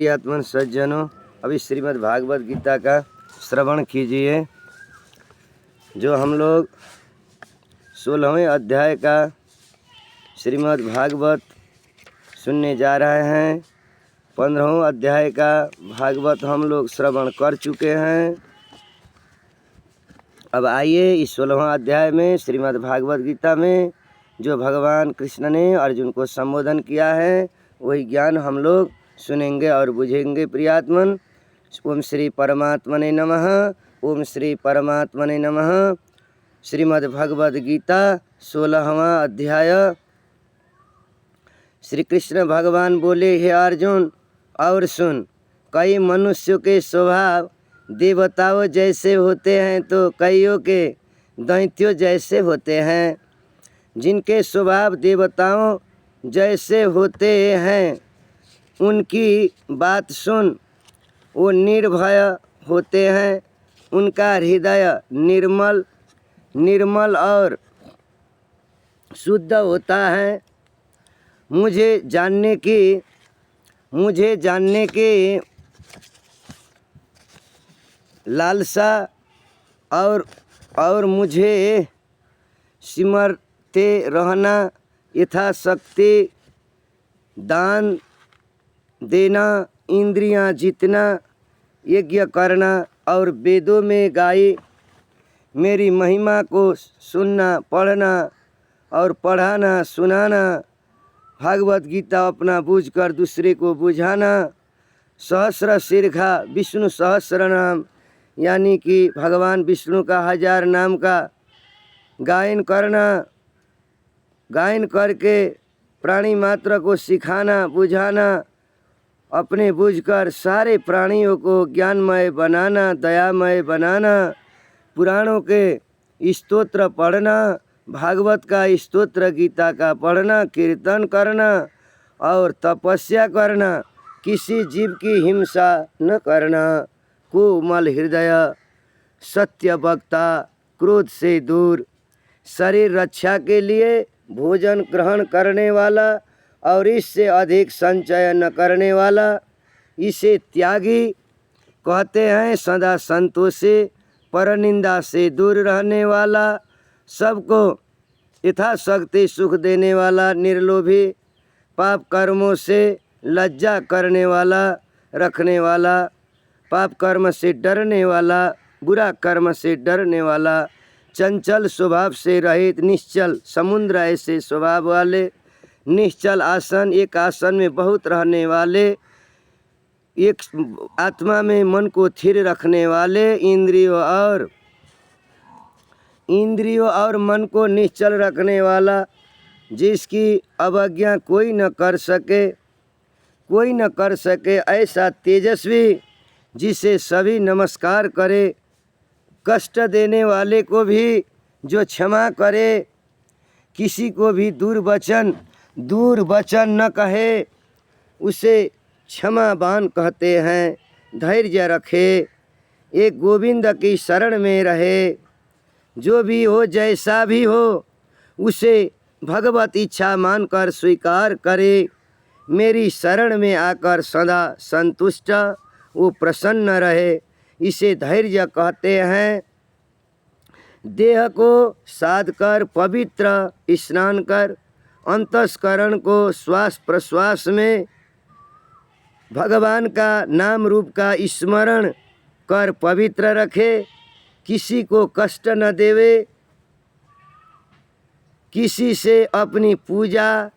आत्मन सज्जनों, अभी श्रीमद् भागवत गीता का श्रवण कीजिए। जो हम लोग 16वें अध्याय का श्रीमद् भागवत सुनने जा रहे हैं। 15वें अध्याय का भागवत हम लोग श्रवण कर चुके हैं। अब आइए इस 16वें अध्याय में श्रीमद् भागवत गीता में जो भगवान कृष्ण ने अर्जुन को संबोधन किया है वही ज्ञान हम लोग सुनेंगे और बुझेंगे। प्रियात्मन, ओम श्री परमात्मने नमः। ओम श्री परमात्मने नमः। श्रीमद् भगवद गीता 16वां अध्याय। श्री कृष्ण भगवान बोले, हे अर्जुन और सुन, कई मनुष्यों के स्वभाव देवताओं जैसे होते हैं तो कईयों के दैत्यों जैसे होते हैं। जिनके स्वभाव देवताओं जैसे होते हैं उनकी बात सुन, वो निर्भय होते हैं। उनका हृदय निर्मल और शुद्ध होता है। मुझे जानने की लालसा और मुझे सिमरते रहना, यथाशक्ति दान देना, इंद्रियां जीतना, यज्ञ करना और वेदों में गाई मेरी महिमा को सुनना, पढ़ना और पढ़ाना, सुनाना, भागवत गीता अपना बूझकर दूसरे को बुझाना, सहस्र शीर्षा विष्णु सहस्र नाम यानी कि भगवान विष्णु का 1000 नाम का गायन करना, गायन करके प्राणी मात्र को सिखाना, बुझाना, अपने बुझकर सारे प्राणियों को ज्ञानमय बनाना, दयामय बनाना, पुराणों के स्तोत्र पढ़ना, भागवत का स्तोत्र गीता का पढ़ना, कीर्तन करना और तपस्या करना, किसी जीव की हिंसा न करना, कोमल हृदय, सत्य वक्ता, क्रोध से दूर, शरीर रक्षा के लिए भोजन ग्रहण करने वाला और इससे अधिक संचय न करने वाला, इसे त्यागी कहते हैं। सदा संतोषी, परनिंदा से दूर रहने वाला, सबको यथाशक्ति सुख देने वाला, निर्लोभी, पाप कर्मों से लज्जा करने वाला, रखने वाला, पाप कर्म से डरने वाला, बुरा कर्म से डरने वाला, चंचल स्वभाव से रहित, निश्चल समुद्र ऐसे स्वभाव वाले, निश्चल आसन, एक आसन में बहुत रहने वाले, एक आत्मा में मन को स्थिर रखने वाले, इंद्रियों और मन को निश्चल रखने वाला, जिसकी अवज्ञा कोई न कर सके, ऐसा तेजस्वी जिसे सभी नमस्कार करे, कष्ट देने वाले को भी जो क्षमा करे, किसी को भी दूर वचन न कहे, उसे क्षमावान कहते हैं। धैर्य रखे, एक गोविंद की शरण में रहे, जो भी हो जैसा भी हो उसे भगवत इच्छा मानकर स्वीकार करे। मेरी शरण में आकर सदा संतुष्ट वो प्रसन्न रहे, इसे धैर्य कहते हैं। देह को साध कर पवित्र स्नान कर, अंतस्करण को श्वास प्रश्वास में भगवान का नाम रूप का स्मरण कर पवित्र रखे, किसी को कष्ट न देवे, किसी से अपनी पूजा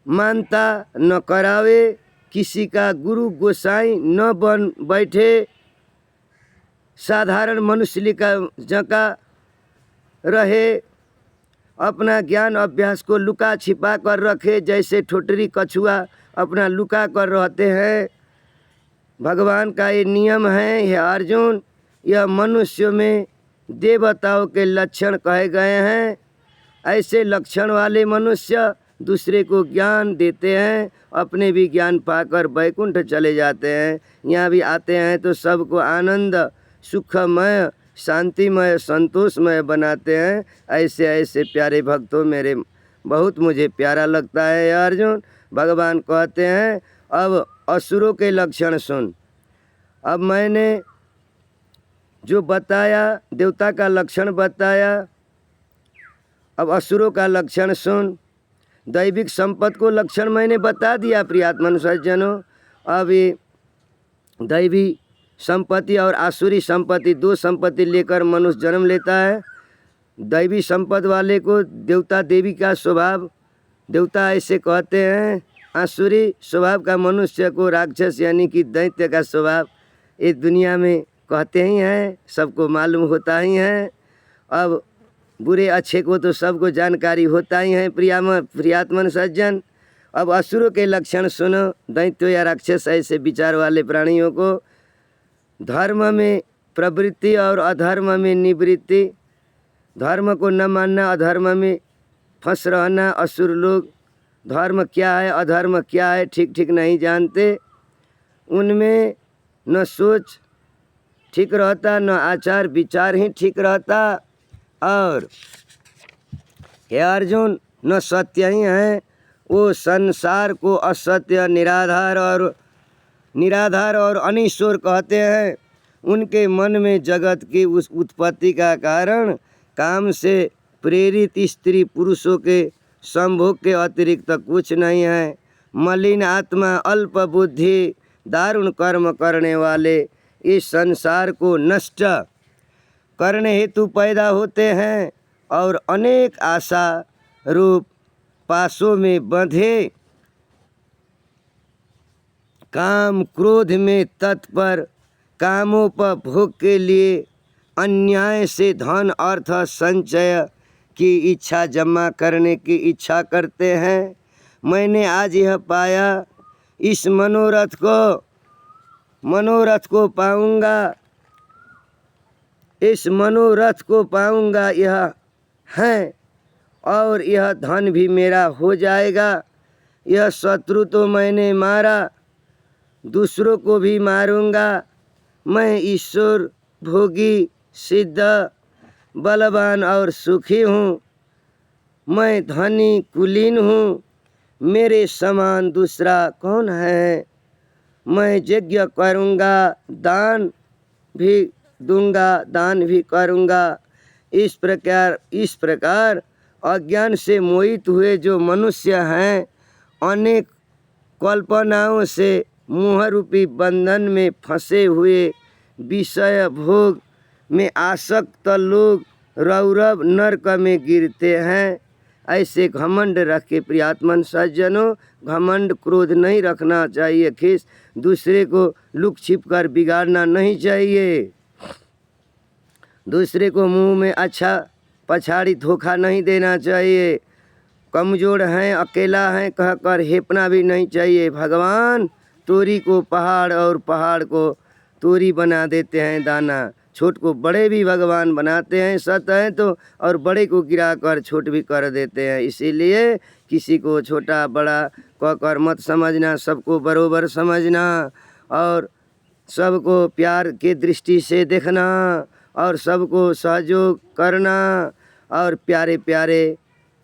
मानता न करावे, किसी का गुरु गोसाई न बन बैठे, साधारण मनुष्य का जका रहे, अपना ज्ञान अभ्यास को लुका छिपा कर रखे, जैसे ठोटरी कछुआ अपना लुका कर रहते हैं। भगवान का ये नियम है। हे अर्जुन, यह मनुष्यों में देवताओं के लक्षण कहे गए हैं। ऐसे लक्षण वाले मनुष्य दूसरे को ज्ञान देते हैं, अपने भी ज्ञान पाकर वैकुंठ चले जाते हैं। यहाँ भी आते हैं तो सबको आनंद, सुखमय, शांतिमय, संतोषमय बनाते हैं। ऐसे प्यारे भक्तों, मेरे बहुत मुझे प्यारा लगता है अर्जुन। भगवान कहते हैं अब असुरों के लक्षण सुन। अब मैंने जो बताया देवता का लक्षण बताया, अब असुरों का लक्षण सुन। दैविक संपत्ति को लक्षण मैंने बता दिया प्रियात्मन सज्जनों। अब ये दैवी संपत्ति और आसुरी संपत्ति, दो संपत्ति लेकर मनुष्य जन्म लेता है। दैवी संपत्ति वाले को देवता देवी का स्वभाव, देवता ऐसे कहते हैं। आसुरी स्वभाव का मनुष्य को राक्षस यानी कि दैत्य का स्वभाव इस दुनिया में कहते ही हैं, सबको मालूम होता ही है। अब बुरे अच्छे को तो सबको जानकारी होता ही है प्रियात्मन सज्जन। अब असुरों के लक्षण सुनो। दैत्य या राक्षस ऐसे विचार वाले प्राणियों को धर्म में प्रवृत्ति और अधर्म में निवृत्ति, धर्म को न मानना, अधर्म में फंस रहना। असुर लोग धर्म क्या है अधर्म क्या है ठीक ठीक नहीं जानते। उनमें न सोच ठीक रहता, न आचार विचार ही ठीक रहता। और हे अर्जुन, न सत्य ही है। वो संसार को असत्य, निराधार और अनिश्वर कहते हैं। उनके मन में जगत की उस उत्पत्ति का कारण काम से प्रेरित स्त्री पुरुषों के संभोग के अतिरिक्त कुछ नहीं है। मलिन आत्मा, अल्प बुद्धि, दारुण कर्म करने वाले इस संसार को नष्ट करने हेतु पैदा होते हैं और अनेक आशा रूप पाशों में बंधे काम क्रोध में तत्पर, कामोपभोग के लिए अन्याय से धन अर्थ संचय की इच्छा जमा करने की इच्छा करते हैं। मैंने आज यह पाया, इस मनोरथ को पाऊंगा, इस मनोरथ को पाऊंगा यह है, और यह धन भी मेरा हो जाएगा। यह शत्रु तो मैंने मारा, दूसरों को भी मारूंगा। मैं ईश्वर भोगी, सिद्ध, बलवान और सुखी हूँ। मैं धनी कुलीन हूँ, मेरे समान दूसरा कौन है। मैं यज्ञ करूँगा, दान भी दूंगा, दान भी करूँगा। इस प्रकार अज्ञान से मोहित हुए जो मनुष्य हैं, अनेक कल्पनाओं से मोह रूपी बंधन में फंसे हुए विषय भोग में आसक्त लोग रौरव नरक में गिरते हैं। ऐसे घमंड रख के प्रियात्मन सज्जनों, घमंड क्रोध नहीं रखना चाहिए। खीस दूसरे को लुक छिप कर बिगाड़ना नहीं चाहिए। दूसरे को मुंह में अच्छा पछाड़ी धोखा नहीं देना चाहिए। कमज़ोर हैं, अकेला हैं कहकर हेपना भी नहीं चाहिए। भगवान तोरी को पहाड़ और पहाड़ को तोरी बना देते हैं दाना। छोट को बड़े भी भगवान बनाते हैं, सत हैं तो, और बड़े को गिरा कर छोट भी कर देते हैं। इसीलिए किसी को छोटा बड़ा कहकर मत समझना, सबको बरोबर समझना और सबको प्यार के दृष्टि से देखना और सबको सहयोग करना। और प्यारे प्यारे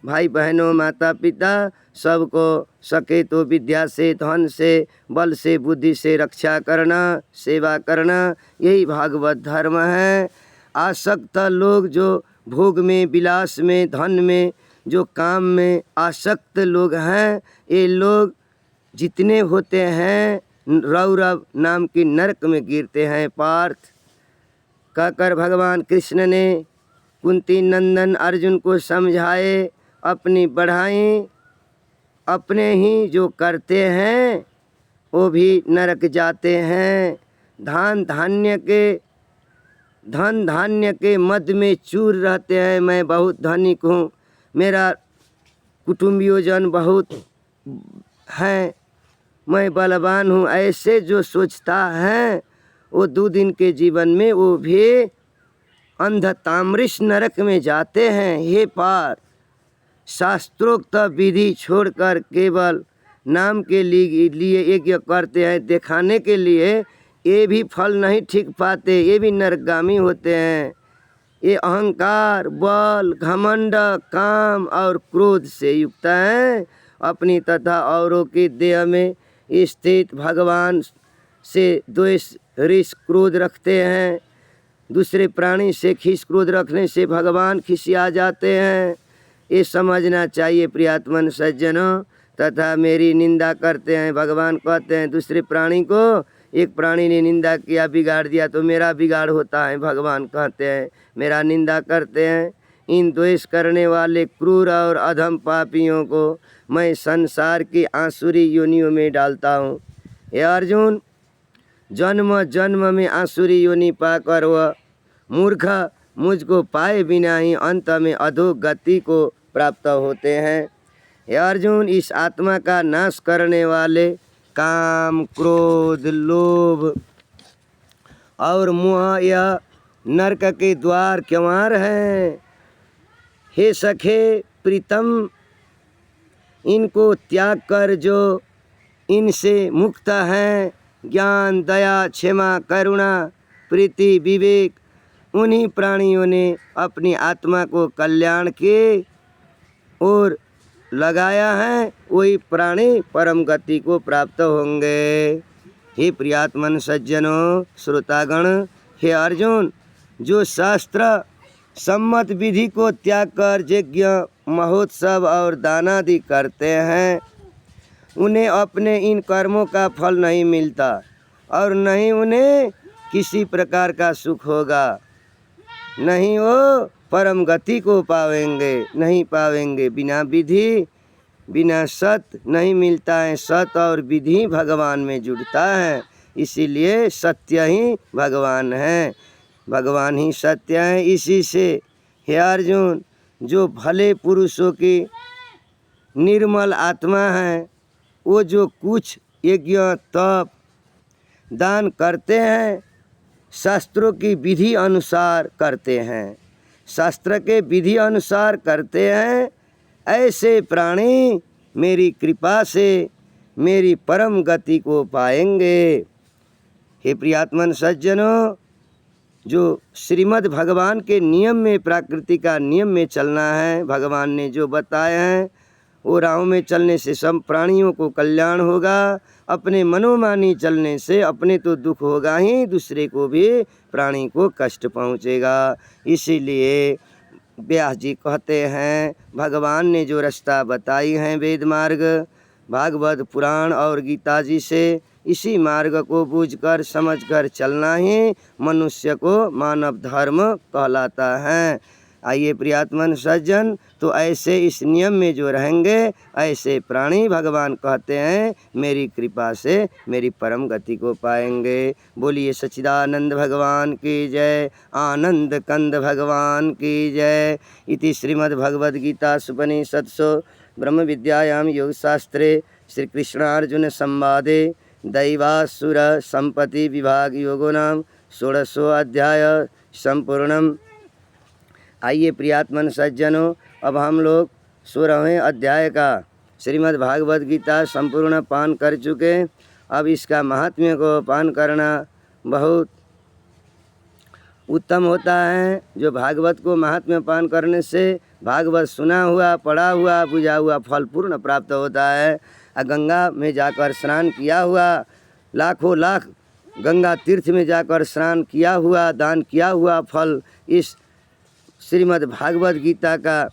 भाई बहनों, माता पिता, सबको सके तो विद्या से, धन से, बल से, बुद्धि से रक्षा करना, सेवा करना, यही भागवत धर्म है। आसक्त लोग जो भोग में, विलास में, धन में, जो काम में आसक्त लोग हैं, ये लोग जितने होते हैं रौरव नाम की नरक में गिरते हैं। पार्थ कहकर भगवान कृष्ण ने कुंती नंदन अर्जुन को समझाए, अपनी बढ़ाई। अपने ही जो करते हैं वो भी नरक जाते हैं। धन धान्य के मद में चूर रहते हैं। मैं बहुत धनिक हूँ, मेरा कुटुंबियोजन बहुत हैं, मैं बलवान हूँ, ऐसे जो सोचता है वो 2 दिन के जीवन में वो भी अंधताम्रिश नरक में जाते हैं। हे पार, शास्त्रोक्त विधि छोड़कर केवल नाम के लिए यज्ञ करते हैं, दिखाने के लिए, ये भी फल नहीं ठीक पाते, ये भी नरकगामी होते हैं। ये अहंकार, बल, घमंड, काम और क्रोध से युक्त हैं। अपनी तथा औरों की देह में स्थित भगवान से द्वेष ऋष क्रोध रखते हैं। दूसरे प्राणी से खीस क्रोध रखने से भगवान खिसिया जाते हैं। ये समझना चाहिए प्रियात्मन सज्जनों। तथा मेरी निंदा करते हैं। भगवान कहते हैं दूसरे प्राणी को, एक प्राणी ने निंदा किया बिगाड़ दिया तो मेरा बिगाड़ होता है। भगवान कहते हैं मेरा निंदा करते हैं। इन द्वेष करने वाले क्रूर और अधम पापियों को मैं संसार की आसुरी योनियों में डालता हूँ। हे अर्जुन, जन्म जन्म में आसुरी योनि पाकर वह मूर्ख मुझको पाए बिना ही अंत में अधोगति को प्राप्त होते हैं। हे अर्जुन, इस आत्मा का नाश करने वाले काम, क्रोध, लोभ और मोह यह नरक के द्वार क्यों हैं। हे सखे प्रीतम, इनको त्याग कर जो इनसे मुक्त हैं, ज्ञान, दया, क्षमा, करुणा, प्रीति, विवेक, उन्हीं प्राणियों ने अपनी आत्मा को कल्याण के ओर लगाया है। वही प्राणी परम गति को प्राप्त होंगे। हे प्रियात्मन सज्जनों, श्रोतागण, हे अर्जुन, जो शास्त्र सम्मत विधि को त्याग कर यज्ञ, महोत्सव और दान आदि करते हैं, उन्हें अपने इन कर्मों का फल नहीं मिलता और नहीं उन्हें किसी प्रकार का सुख होगा। नहीं वो परम गति को पावेंगे, नहीं पावेंगे। बिना विधि, बिना सत नहीं मिलता है। सत और विधि भगवान में जुड़ता है। इसीलिए सत्य ही भगवान है, भगवान ही सत्य है। इसी से हे अर्जुन, जो भले पुरुषों की निर्मल आत्मा है, वो जो कुछ यज्ञ, तप, दान करते हैं, शास्त्रों की विधि अनुसार करते हैं, शास्त्र के विधि अनुसार करते हैं, ऐसे प्राणी मेरी कृपा से मेरी परम गति को पाएंगे। हे प्रियात्मन सज्जनों, जो श्रीमद् भगवान के नियम में, प्रकृति का नियम में चलना है, भगवान ने जो बताए हैं वो राहों में चलने से सब प्राणियों को कल्याण होगा। अपने मनोमानी चलने से अपने तो दुख होगा ही, दूसरे को भी, प्राणी को कष्ट पहुँचेगा। इसीलिए व्यास जी कहते हैं भगवान ने जो रास्ता बताई हैं वेद मार्ग, भागवत पुराण और गीता जी से, इसी मार्ग को बूझकर समझकर चलना ही मनुष्य को मानव धर्म कहलाता है। आइए प्रियात्मन सज्जन, तो ऐसे इस नियम में जो रहेंगे, ऐसे प्राणी भगवान कहते हैं मेरी कृपा से मेरी परम गति को पाएंगे। बोलिए सच्चिदानंद भगवान की जय, आनंद कंद भगवान की जय। इति श्रीमद् भगवद गीता उपनिषत्सु ब्रह्म विद्यायां योगशास्त्रे श्री कृष्णार्जुन संवादे दैवासुर संपत्ति विभाग योगो नाम 16वां अध्याय संपूर्णम। आइए प्रियात्मन सज्जनों, अब हम लोग 16वें अध्याय का श्रीमद् भागवत गीता संपूर्ण पान कर चुके। अब इसका महात्म्य को पान करना बहुत उत्तम होता है। जो भागवत को महात्म्य पान करने से भागवत सुना हुआ, पढ़ा हुआ, बुझा हुआ फल पूर्ण प्राप्त होता है। गंगा में जाकर स्नान किया हुआ, लाखों लाख गंगा तीर्थ में जाकर स्नान किया हुआ, दान किया हुआ फल इस श्रीमद् भागवत गीता का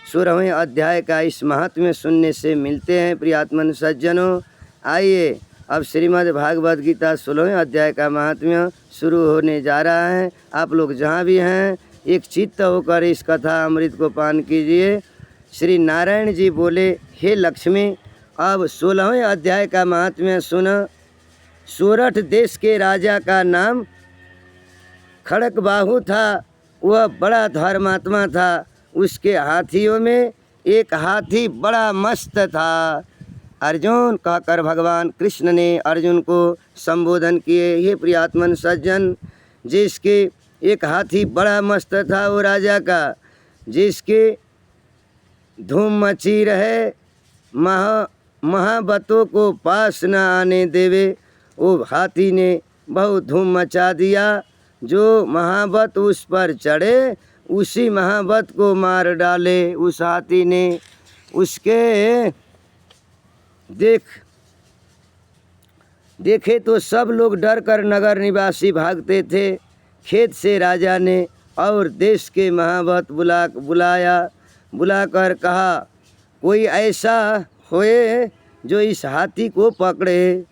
16वें अध्याय का इस महात्म्य सुनने से मिलते हैं। प्रियात्मन सज्जनों, आइए अब श्रीमद् भागवत गीता 16वें अध्याय का महात्म्य शुरू होने जा रहा है। आप लोग जहाँ भी हैं एक चित्त होकर इस कथा अमृत को पान कीजिए। श्री नारायण जी बोले, हे लक्ष्मी, अब 16वें अध्याय का महात्म्य सुन। सोरठ देश के राजा का नाम खड़गबाहु था। वह बड़ा धर्मात्मा था। उसके हाथियों में एक हाथी बड़ा मस्त था। अर्जुन कहकर भगवान कृष्ण ने अर्जुन को संबोधन किए, हे प्रियात्मन सज्जन, जिसके एक हाथी बड़ा मस्त था वो राजा का, जिसके धूम मची रहे, महाबतों को पास न आने देवे, वो हाथी ने बहुत धूम मचा दिया। जो महाबत उस पर चढ़े उसी महाबत को मार डाले उस हाथी ने। उसके देख देखे तो सब लोग डर कर नगर निवासी भागते थे। खेत से राजा ने और देश के महावत बुलाकर कहा, कोई ऐसा होए जो इस हाथी को पकड़े,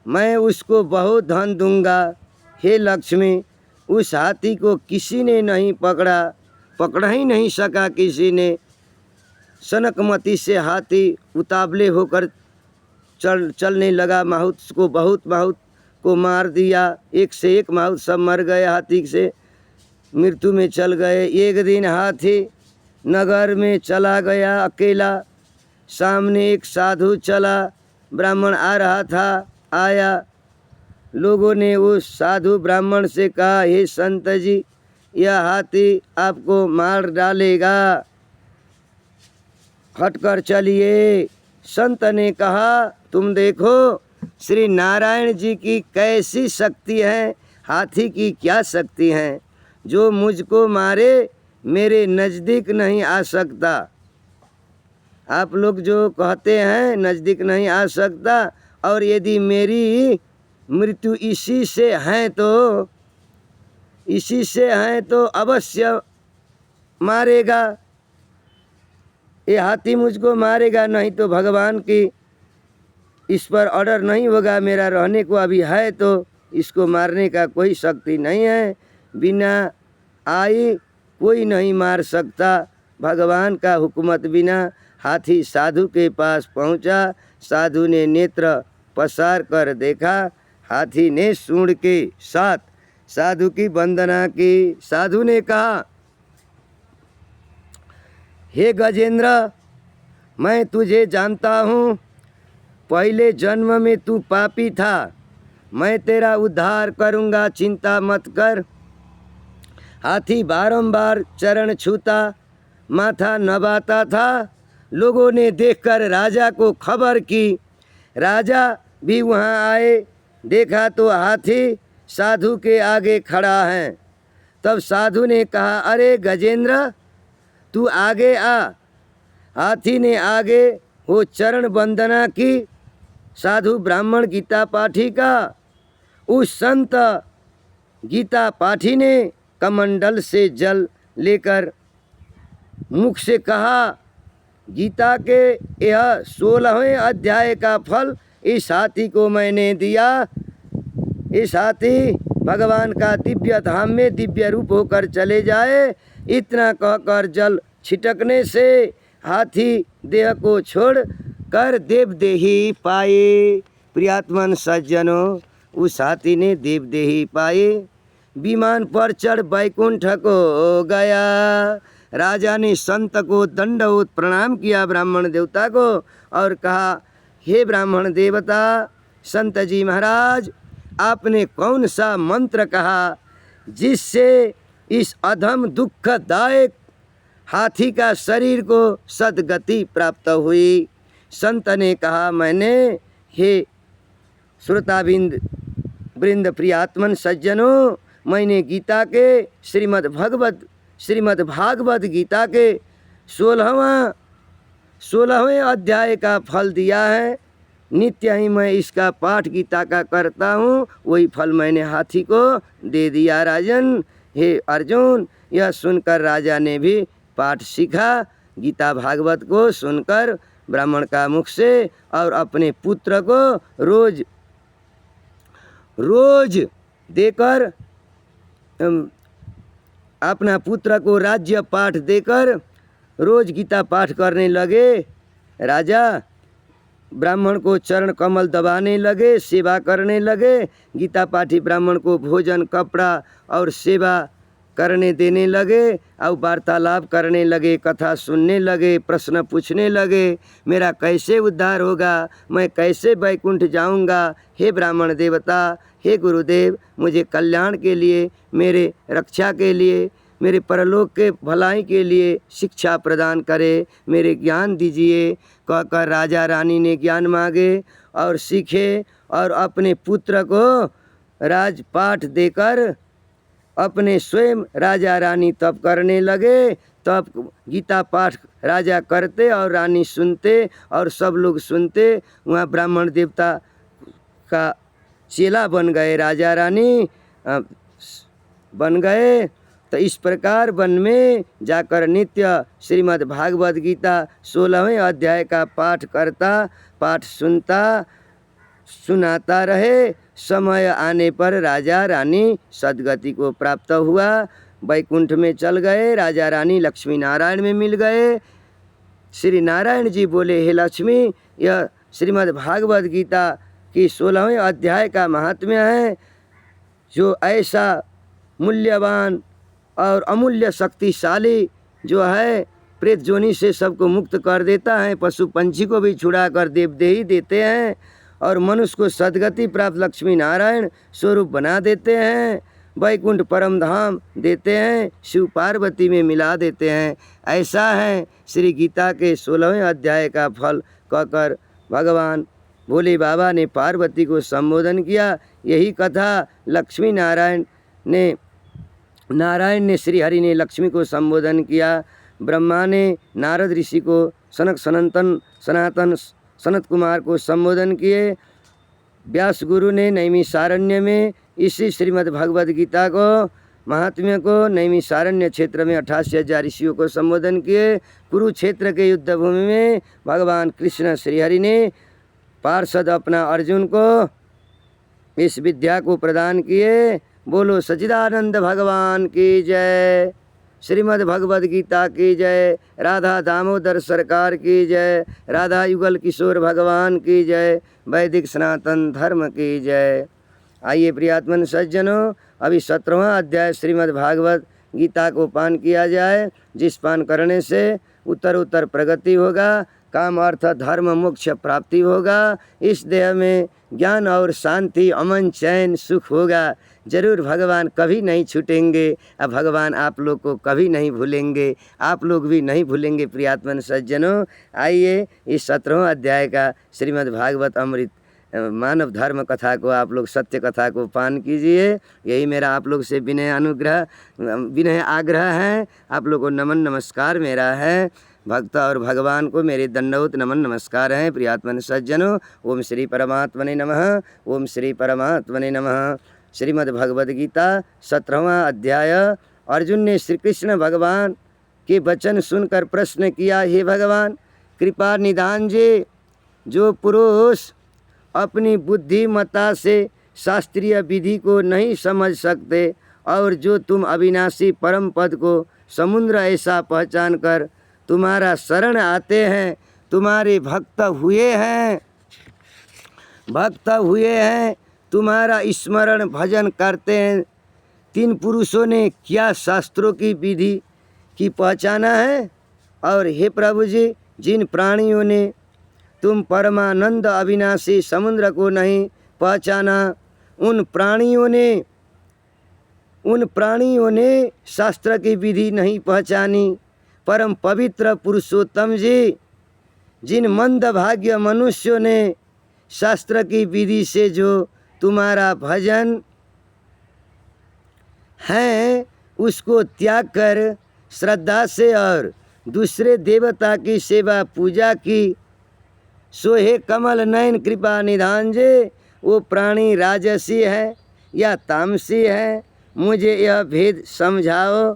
मैं उसको बहुत धन दूंगा। हे लक्ष्मी, उस हाथी को किसी ने नहीं पकड़ा ही नहीं सका किसी ने। सनकमती से हाथी उतावले होकर चलने लगा। माहुत को मार दिया। एक से एक माहुत सब मर गए, हाथी से मृत्यु में चल गए। एक दिन हाथी नगर में चला गया अकेला। सामने एक साधु चला, ब्राह्मण आ रहा था, आया। लोगों ने उस साधु ब्राह्मण से कहा, हे संत जी, यह हाथी आपको मार डालेगा, हटकर चलिए। संत ने कहा, तुम देखो श्री नारायण जी की कैसी शक्ति है, हाथी की क्या शक्ति है। जो मुझको मारे मेरे नज़दीक नहीं आ सकता। आप लोग जो कहते हैं नज़दीक नहीं आ सकता, और यदि मेरी मृत्यु इसी से है तो अवश्य मारेगा। ये हाथी मुझको मारेगा, नहीं तो भगवान की इस पर ऑर्डर नहीं होगा। मेरा रहने को अभी है तो इसको मारने का कोई शक्ति नहीं है। बिना आई कोई नहीं मार सकता। भगवान का हुकूमत बिना हाथी साधु के पास पहुंचा। साधु ने नेत्र पसार कर देखा। हाथी ने सूंड के साथ साधु की वंदना की। साधु ने कहा, हे गजेंद्र, मैं तुझे जानता हूँ। पहले जन्म में तू पापी था, मैं तेरा उद्धार करूँगा, चिंता मत कर। हाथी बारंबार चरण छूता, माथा नवाता था। लोगों ने देखकर राजा को खबर की। राजा भी वहाँ आए। देखा तो हाथी साधु के आगे खड़ा है। तब साधु ने कहा, अरे गजेंद्र, तू आगे आ। हाथी ने आगे वो चरण वंदना की। साधु ब्राह्मण गीता पाठी का। उस संत गीता पाठी ने कमंडल से जल लेकर मुख से कहा, गीता के यह 16वें अध्याय का फल इस हाथी को मैंने दिया। इस हाथी भगवान का दिव्य धाम में दिव्य रूप होकर चले जाए। इतना कहकर जल छिटकने से हाथी देह को छोड़ कर देवदेही पाए। प्रियात्मन सज्जनों, उस हाथी ने देवदेही पाए। विमान पर चढ़ बैकुंठ को गया। राजा ने संत को दंडवत प्रणाम किया, ब्राह्मण देवता को, और कहा, हे ब्राह्मण देवता, संत जी महाराज, आपने कौन सा मंत्र कहा जिससे इस अधम दुखदायक हाथी का शरीर को सद्गति प्राप्त हुई। संत ने कहा, मैंने, हे श्रोताबिंद वृंद प्रियात्मन सज्जनों, मैंने गीता के श्रीमद् भागवत गीता के 16वें अध्याय का फल दिया है। नित्य ही मैं इसका पाठ गीता का करता हूँ। वही फल मैंने हाथी को दे दिया। राजन, हे अर्जुन, यह सुनकर राजा ने भी पाठ सीखा। गीता भागवत को सुनकर ब्राह्मण का मुख से, और अपने पुत्र को रोज देकर, अपना पुत्र को राज्य पाठ देकर रोज गीता पाठ करने लगे। राजा ब्राह्मण को चरण कमल दबाने लगे, सेवा करने लगे। गीता पाठी ब्राह्मण को भोजन, कपड़ा और सेवा करने देने लगे, और वार्तालाप करने लगे, कथा सुनने लगे, प्रश्न पूछने लगे, मेरा कैसे उद्धार होगा, मैं कैसे बैकुंठ जाऊंगा। हे ब्राह्मण देवता, हे गुरुदेव, मुझे कल्याण के लिए, मेरे रक्षा के लिए, मेरे परलोक के भलाई के लिए शिक्षा प्रदान करे, मेरे ज्ञान दीजिए। कहकर राजा रानी ने ज्ञान मांगे और सीखे, और अपने पुत्र को राजपाठ देकर अपने स्वयं राजा रानी तप करने लगे। तब गीता पाठ राजा करते और रानी सुनते और सब लोग सुनते। वहाँ ब्राह्मण देवता का चेला बन गए, राजा रानी बन गए। तो इस प्रकार वन में जाकर नित्य श्रीमद् भागवत गीता 16वें अध्याय का पाठ करता, पाठ सुनता, सुनाता रहे। समय आने पर राजा रानी सद्गति को प्राप्त हुआ, वैकुंठ में चल गए। राजा रानी लक्ष्मी नारायण में मिल गए। श्री नारायण जी बोले, हे लक्ष्मी, यह श्रीमद् भागवत गीता की 16वें अध्याय का महात्म्य है, जो ऐसा मूल्यवान और अमूल्य शक्तिशाली जो है, प्रेत जोनी से सबको मुक्त कर देता है, पशु पंछी को भी छुड़ा कर देवदेही देते हैं, और मनुष्य को सद्गति प्राप्त लक्ष्मी नारायण स्वरूप बना देते हैं, वैकुंठ परम धाम देते हैं, शिव पार्वती में मिला देते हैं। ऐसा है श्री गीता के 16वें अध्याय का फल कहकर भगवान भोले बाबा ने पार्वती को संबोधन किया। यही कथा लक्ष्मी नारायण ने श्री हरि ने लक्ष्मी को संबोधन किया। ब्रह्मा ने नारद ऋषि को, सनातन सनत कुमार को संबोधन किए। व्यास गुरु ने नैमिषारण्य में इसी श्रीमद् भगवद गीता को महात्म्य को नैमिषारण्य क्षेत्र में 88,000 ऋषियों को संबोधन किए। कुरुक्षेत्र के युद्ध भूमि में भगवान कृष्ण श्रीहरि ने पार्षद अपना अर्जुन को इस विद्या को प्रदान किए। बोलो सच्चिदानंद भगवान की जय, श्रीमद् भगवद गीता की जय, राधा दामोदर सरकार की जय, राधा युगल किशोर भगवान की जय, वैदिक सनातन धर्म की जय। आइए प्रियात्मन सज्जनों, अभी 17वां अध्याय श्रीमद् भागवत गीता को पान किया जाए, जिस पान करने से उत्तर उत्तर प्रगति होगा, काम अर्थ धर्म मोक्ष प्राप्ति होगा, इस देह में ज्ञान और शांति, अमन, चैन, सुख होगा। जरूर भगवान कभी नहीं छूटेंगे, अब भगवान आप लोग को कभी नहीं भूलेंगे, आप लोग भी नहीं भूलेंगे। प्रियात्मन सज्जनों, आइए इस 17वां अध्याय का श्रीमद् भागवत अमृत मानव धर्म कथा को आप लोग, सत्य कथा को पान कीजिए। यही मेरा आप लोग से विनय आग्रह है। आप लोग को नमन नमस्कार मेरा है। भक्त और भगवान को मेरे दंडवत नमन नमस्कार हैं। प्रियात्मन सज्जनों, ओम श्री परमात्मने नमः, ओम श्री परमात्मने नमः। श्रीमद् भगवद गीता 17वां अध्याय। अर्जुन ने श्री कृष्ण भगवान के वचन सुनकर प्रश्न किया, हे भगवान कृपा निधान जी, जो पुरुष अपनी बुद्धिमत्ता से शास्त्रीय विधि को नहीं समझ सकते और जो तुम अविनाशी परम पद को समुद्र ऐसा पहचान कर तुम्हारा शरण आते हैं, तुम्हारे भक्त हुए हैं, तुम्हारा स्मरण भजन करते हैं। तीन पुरुषों ने क्या शास्त्रों की विधि की पहचाना है? और हे प्रभु जी, जिन प्राणियों ने तुम परमानंद अविनाशी समुद्र को नहीं पहचाना, उन प्राणियों ने शास्त्र की विधि नहीं पहचानी। परम पवित्र पुरुषोत्तम जी, जिन मंदभाग्य मनुष्यों ने शास्त्र की विधि से जो तुम्हारा भजन है उसको त्याग कर श्रद्धा से और दूसरे देवता की सेवा पूजा की, सो हे कमल नयन कृपा निधान जी, वो प्राणी राजसी है या तामसी है, मुझे यह भेद समझाओ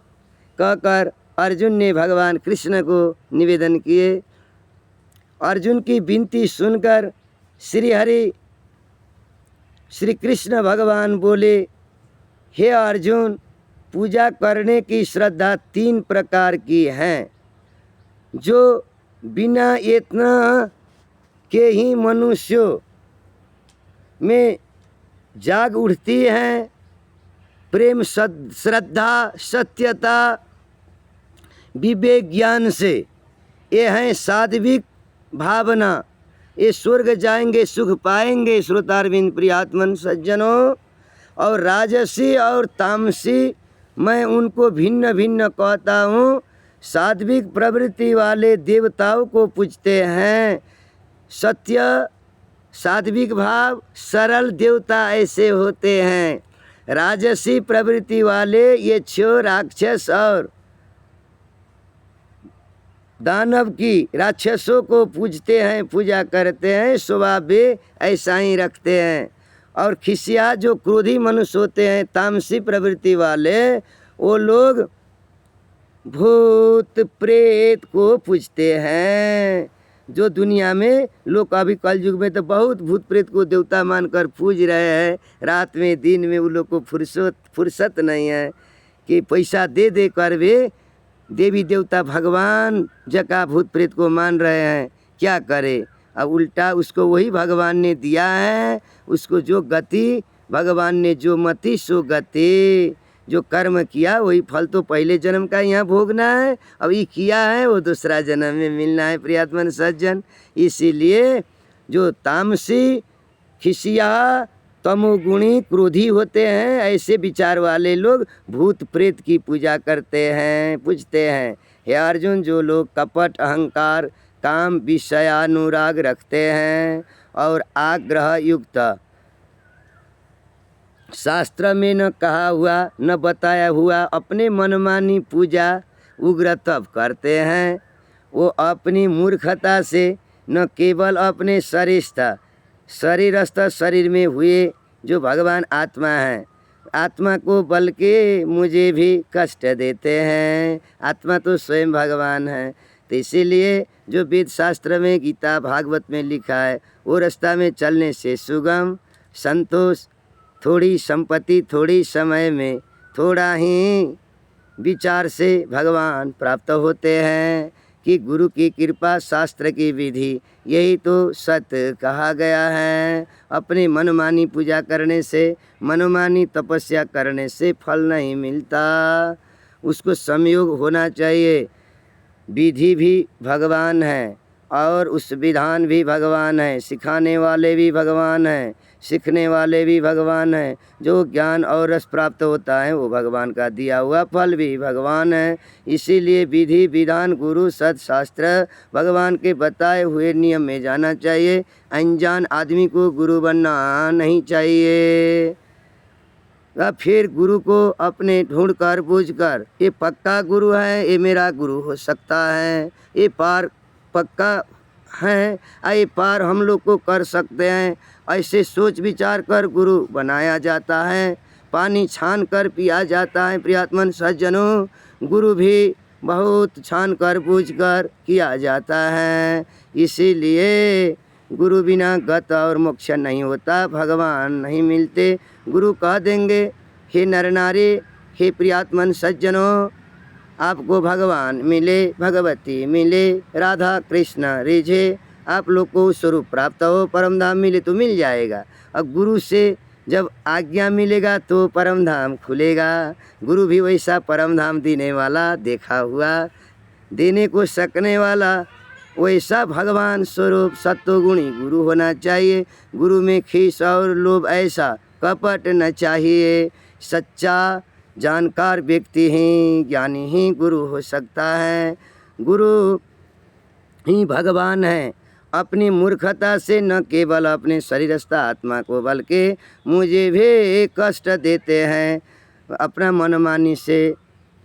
कहकर अर्जुन ने भगवान कृष्ण को निवेदन किए। अर्जुन की विनती सुनकर श्री कृष्ण भगवान बोले, हे अर्जुन, पूजा करने की श्रद्धा 3 प्रकार की है, जो बिना यत्न के ही मनुष्यों में जाग उठती है। प्रेम, श्रद्धा, सत्यता, विवेक, ज्ञान से। ये हैं सात्विक भावना, ये स्वर्ग जाएंगे, सुख पाएंगे श्रोतारविंद प्रियात्मन सज्जनों। और राजसी और तामसी, मैं उनको भिन्न भिन्न कहता हूँ। सात्विक प्रवृत्ति वाले देवताओं को पूजते हैं। सत्य, सात्विक भाव, सरल देवता ऐसे होते हैं। राजसी प्रवृत्ति वाले ये क्षो, राक्षस और दानव की, राक्षसों को पूजते हैं, पूजा करते हैं, स्वभाव भी ऐसा ही रखते हैं। और खिसिया जो क्रोधी मनुष्य होते हैं, तामसी प्रवृत्ति वाले, वो लोग भूत प्रेत को पूजते हैं। जो दुनिया में लोग अभी कल युग में तो बहुत भूत प्रेत को देवता मानकर पूज रहे हैं। रात में दिन में उन लोग को फुर्सत नहीं है कि पैसा दे दे कर वे देवी देवता भगवान जका भूत प्रेत को मान रहे हैं। क्या करे, अब उल्टा उसको वही भगवान ने दिया है। उसको जो गति भगवान ने, जो मति सो गति, जो कर्म किया वही फल तो पहले जन्म का यहाँ भोगना है, अब ये किया है वो दूसरा जन्म में मिलना है प्रियात्मन सज्जन। इसीलिए जो तामसी, खिसिया, तमोगुणी, क्रोधी होते हैं, ऐसे विचार वाले लोग भूत प्रेत की पूजा करते हैं, पूजते हैं। हे अर्जुन, जो लोग कपट, अहंकार, काम, विषयानुराग रखते हैं और आग्रह युक्त, शास्त्र में न कहा हुआ न बताया हुआ अपने मनमानी पूजा उग्र तप करते हैं, वो अपनी मूर्खता से न केवल अपने शरीरस्थ शरीर में हुए जो भगवान आत्मा है, आत्मा को बल्कि मुझे भी कष्ट देते हैं। आत्मा तो स्वयं भगवान है। तो इसीलिए जो वेद शास्त्र में, गीता भागवत में लिखा है, वो रास्ता में चलने से सुगम, संतोष, थोड़ी संपत्ति, थोड़ी समय में, थोड़ा ही विचार से भगवान प्राप्त होते हैं। कि गुरु की कृपा, शास्त्र की विधि, यही तो सत्य कहा गया है। अपने मनमानी पूजा करने से, मनमानी तपस्या करने से फल नहीं मिलता, उसको संयोग होना चाहिए। विधि भी भगवान है और उस विधान भी भगवान है, सिखाने वाले भी भगवान हैं, सीखने वाले भी भगवान हैं। जो ज्ञान और रस प्राप्त होता है वो भगवान का दिया हुआ फल भी भगवान है। इसीलिए विधि, विधान, गुरु, सत्शास्त्र, भगवान के बताए हुए नियम में जाना चाहिए। अनजान आदमी को गुरु बनना नहीं चाहिए। फिर गुरु को अपने ढूंढ कर बूझ कर, ये पक्का गुरु है, ये मेरा गुरु हो सकता है, ये पार पक्का है, ये पार हम लोग को कर सकते हैं, ऐसे सोच विचार कर गुरु बनाया जाता है। पानी छान कर पिया जाता है प्रियात्मन सज्जनों, गुरु भी बहुत छान कर बूझ कर किया जाता है। इसीलिए गुरु बिना गत और मोक्ष नहीं होता, भगवान नहीं मिलते। गुरु कह देंगे, हे नर नारी, हे प्रियात्मन सज्जनों, आपको भगवान मिले, भगवती मिले, राधा कृष्ण रिझे, आप लोग को स्वरूप प्राप्त हो, परम धाम मिले तो मिल जाएगा। अब गुरु से जब आज्ञा मिलेगा तो परम धाम खुलेगा। गुरु भी वैसा परम धाम देने वाला, देखा हुआ, देने को सकने वाला, वैसा भगवान स्वरूप सत्वगुणी गुरु होना चाहिए। गुरु में खीस और लोभ ऐसा कपट न चाहिए। सच्चा जानकार व्यक्ति ही, ज्ञानी ही गुरु हो सकता है। गुरु ही भगवान है। अपनी मूर्खता से न केवल अपने शरीरस्थ आत्मा को बल्कि मुझे भी कष्ट देते हैं। अपना मनमानी से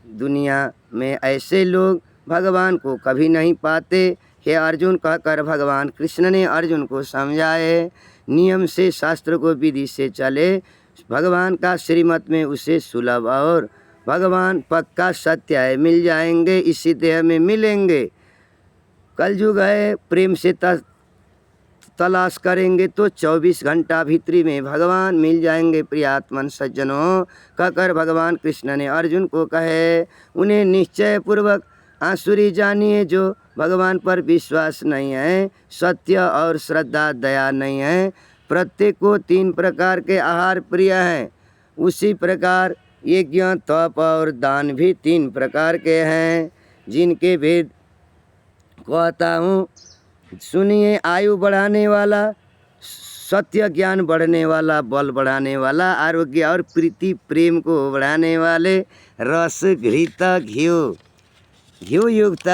दुनिया में ऐसे लोग भगवान को कभी नहीं पाते। हे अर्जुन कहकर भगवान कृष्ण ने अर्जुन को समझाए, नियम से, शास्त्र को विधि से चले, भगवान का श्रीमत में उसे सुलभ और भगवान पक्का सत्य है, मिल जाएंगे, इसी देह में मिलेंगे। कलयुग है, प्रेम से तलाश करेंगे तो 24 घंटा भीतरी में भगवान मिल जाएंगे प्रियात्मन सज्जनों, कहकर भगवान कृष्ण ने अर्जुन को कहे। उन्हें निश्चय पूर्वक आसुरी जानिए, जो भगवान पर विश्वास नहीं है, सत्य और श्रद्धा, दया नहीं है, प्रत्येक को 3 प्रकार के आहार प्रिय हैं, उसी प्रकार यज्ञ, तप और दान भी 3 प्रकार के हैं, जिनके भेद कहता हूँ सुनिए। आयु बढ़ाने वाला, सत्य ज्ञान बढ़ने वाला, बल बढ़ाने वाला, आरोग्य और प्रीति प्रेम को बढ़ाने वाले, रस घृत घी युक्त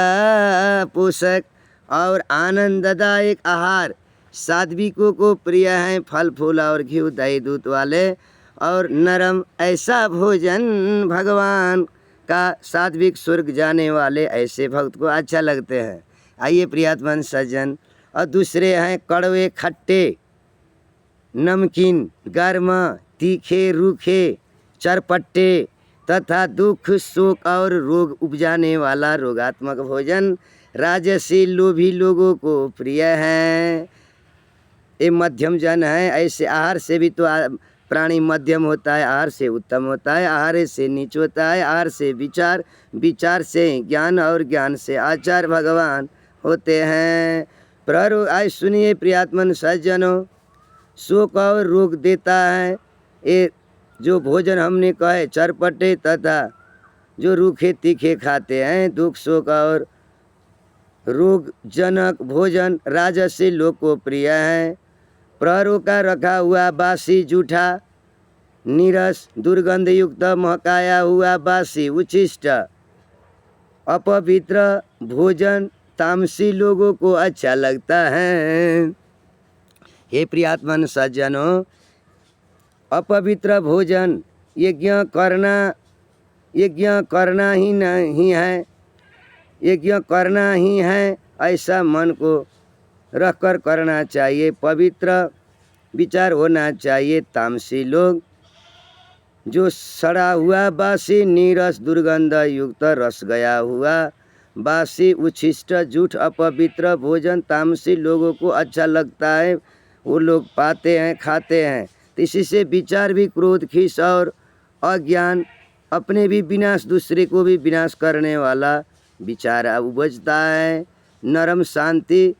पोषक और आनंददायक आहार सात्विकों को प्रिय हैं, फल फूल और घी दही दूध वाले और नरम ऐसा भोजन भगवान का सात्विक स्वर्ग जाने वाले ऐसे भक्त को अच्छा लगते हैं। आइए प्रियात्मन सज्जन, और दूसरे हैं कड़वे खट्टे नमकीन, गर्म, तीखे, रूखे, चरपट्टे तथा दुख, शोक और रोग उपजाने वाला रोगात्मक भोजन राजसी लोभी लोगों को प्रिय है। ये मध्यम जन है। ऐसे आहार से भी तो प्राणी मध्यम होता है, आहार से उत्तम होता है, आहार से नीच होता है, आहार से विचार, विचार से ज्ञान और ज्ञान से आचार भगवान होते हैं। प्ररो आज सुनिए प्रियात्मन सज्जनों, शोक और रोग देता है ये जो भोजन हमने कहे चरपटे तथा जो रूखे तीखे खाते हैं, दुख शोक और रोगजनक भोजन राजसी लोग को प्रिय है। प्रहरों का रखा हुआ बासी जूठा नीरस दुर्गंध युक्त महकाया हुआ बासी उच्छिष्ट अपवित्र भोजन तामसी लोगों को अच्छा लगता है। हे प्रियात्मन सज्जनों, अपवित्र भोजन यज्ञ करना ही नहीं है, यज्ञ करना ही है ऐसा मन को रखकर करना चाहिए। पवित्र विचार होना चाहिए। तामसी लोग जो सड़ा हुआ बासी नीरस दुर्गंध युक्त रस गया हुआ बासी उच्छिष्ट झूठ अपवित्र भोजन तामसी लोगों को अच्छा लगता है, वो लोग पाते हैं, खाते हैं। तो इसी से विचार भी क्रोध, खीस और अज्ञान, अपने भी विनाश दूसरे को भी विनाश करने वाला विचार उपजता है। नरम शांति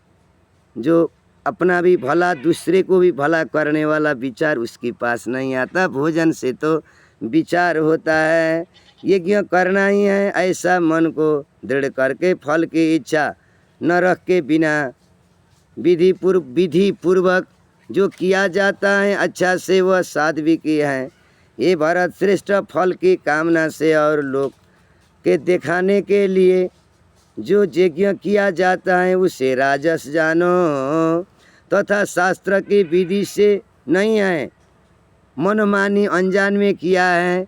जो अपना भी भला दूसरे को भी भला करने वाला विचार उसके पास नहीं आता। भोजन से तो विचार होता है। यज्ञ करना ही है ऐसा मन को दृढ़ करके फल की इच्छा न रख के बिना विधि पूर्वक जो किया जाता है अच्छा से वह साध्विकी है। ये भरत श्रेष्ठ फल की कामना से और लोग के दिखाने के लिए जो यज्ञ किया जाता है उसे राजस जानो तथा शास्त्र की विधि से नहीं है, मनमानी अनजान में किया है,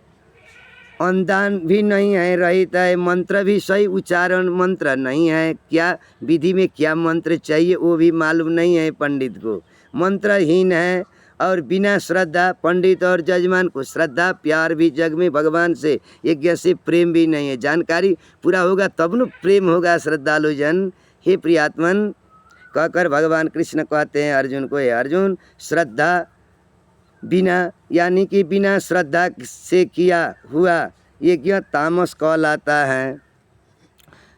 अनुदान भी नहीं है, रहित है, मंत्र भी सही उच्चारण मंत्र नहीं है, क्या विधि में क्या मंत्र चाहिए वो भी मालूम नहीं है पंडित को, मंत्रहीन है। और बिना श्रद्धा पंडित और जजमान को श्रद्धा प्यार भी जग में भगवान से यज्ञ से प्रेम भी नहीं है। जानकारी पूरा होगा तब न प्रेम होगा श्रद्धालु जन। हे प्रियात्मन कहकर भगवान कृष्ण कहते हैं अर्जुन को, हे अर्जुन श्रद्धा बिना यानी कि बिना श्रद्धा से किया हुआ यज्ञ तामस कहलाता है।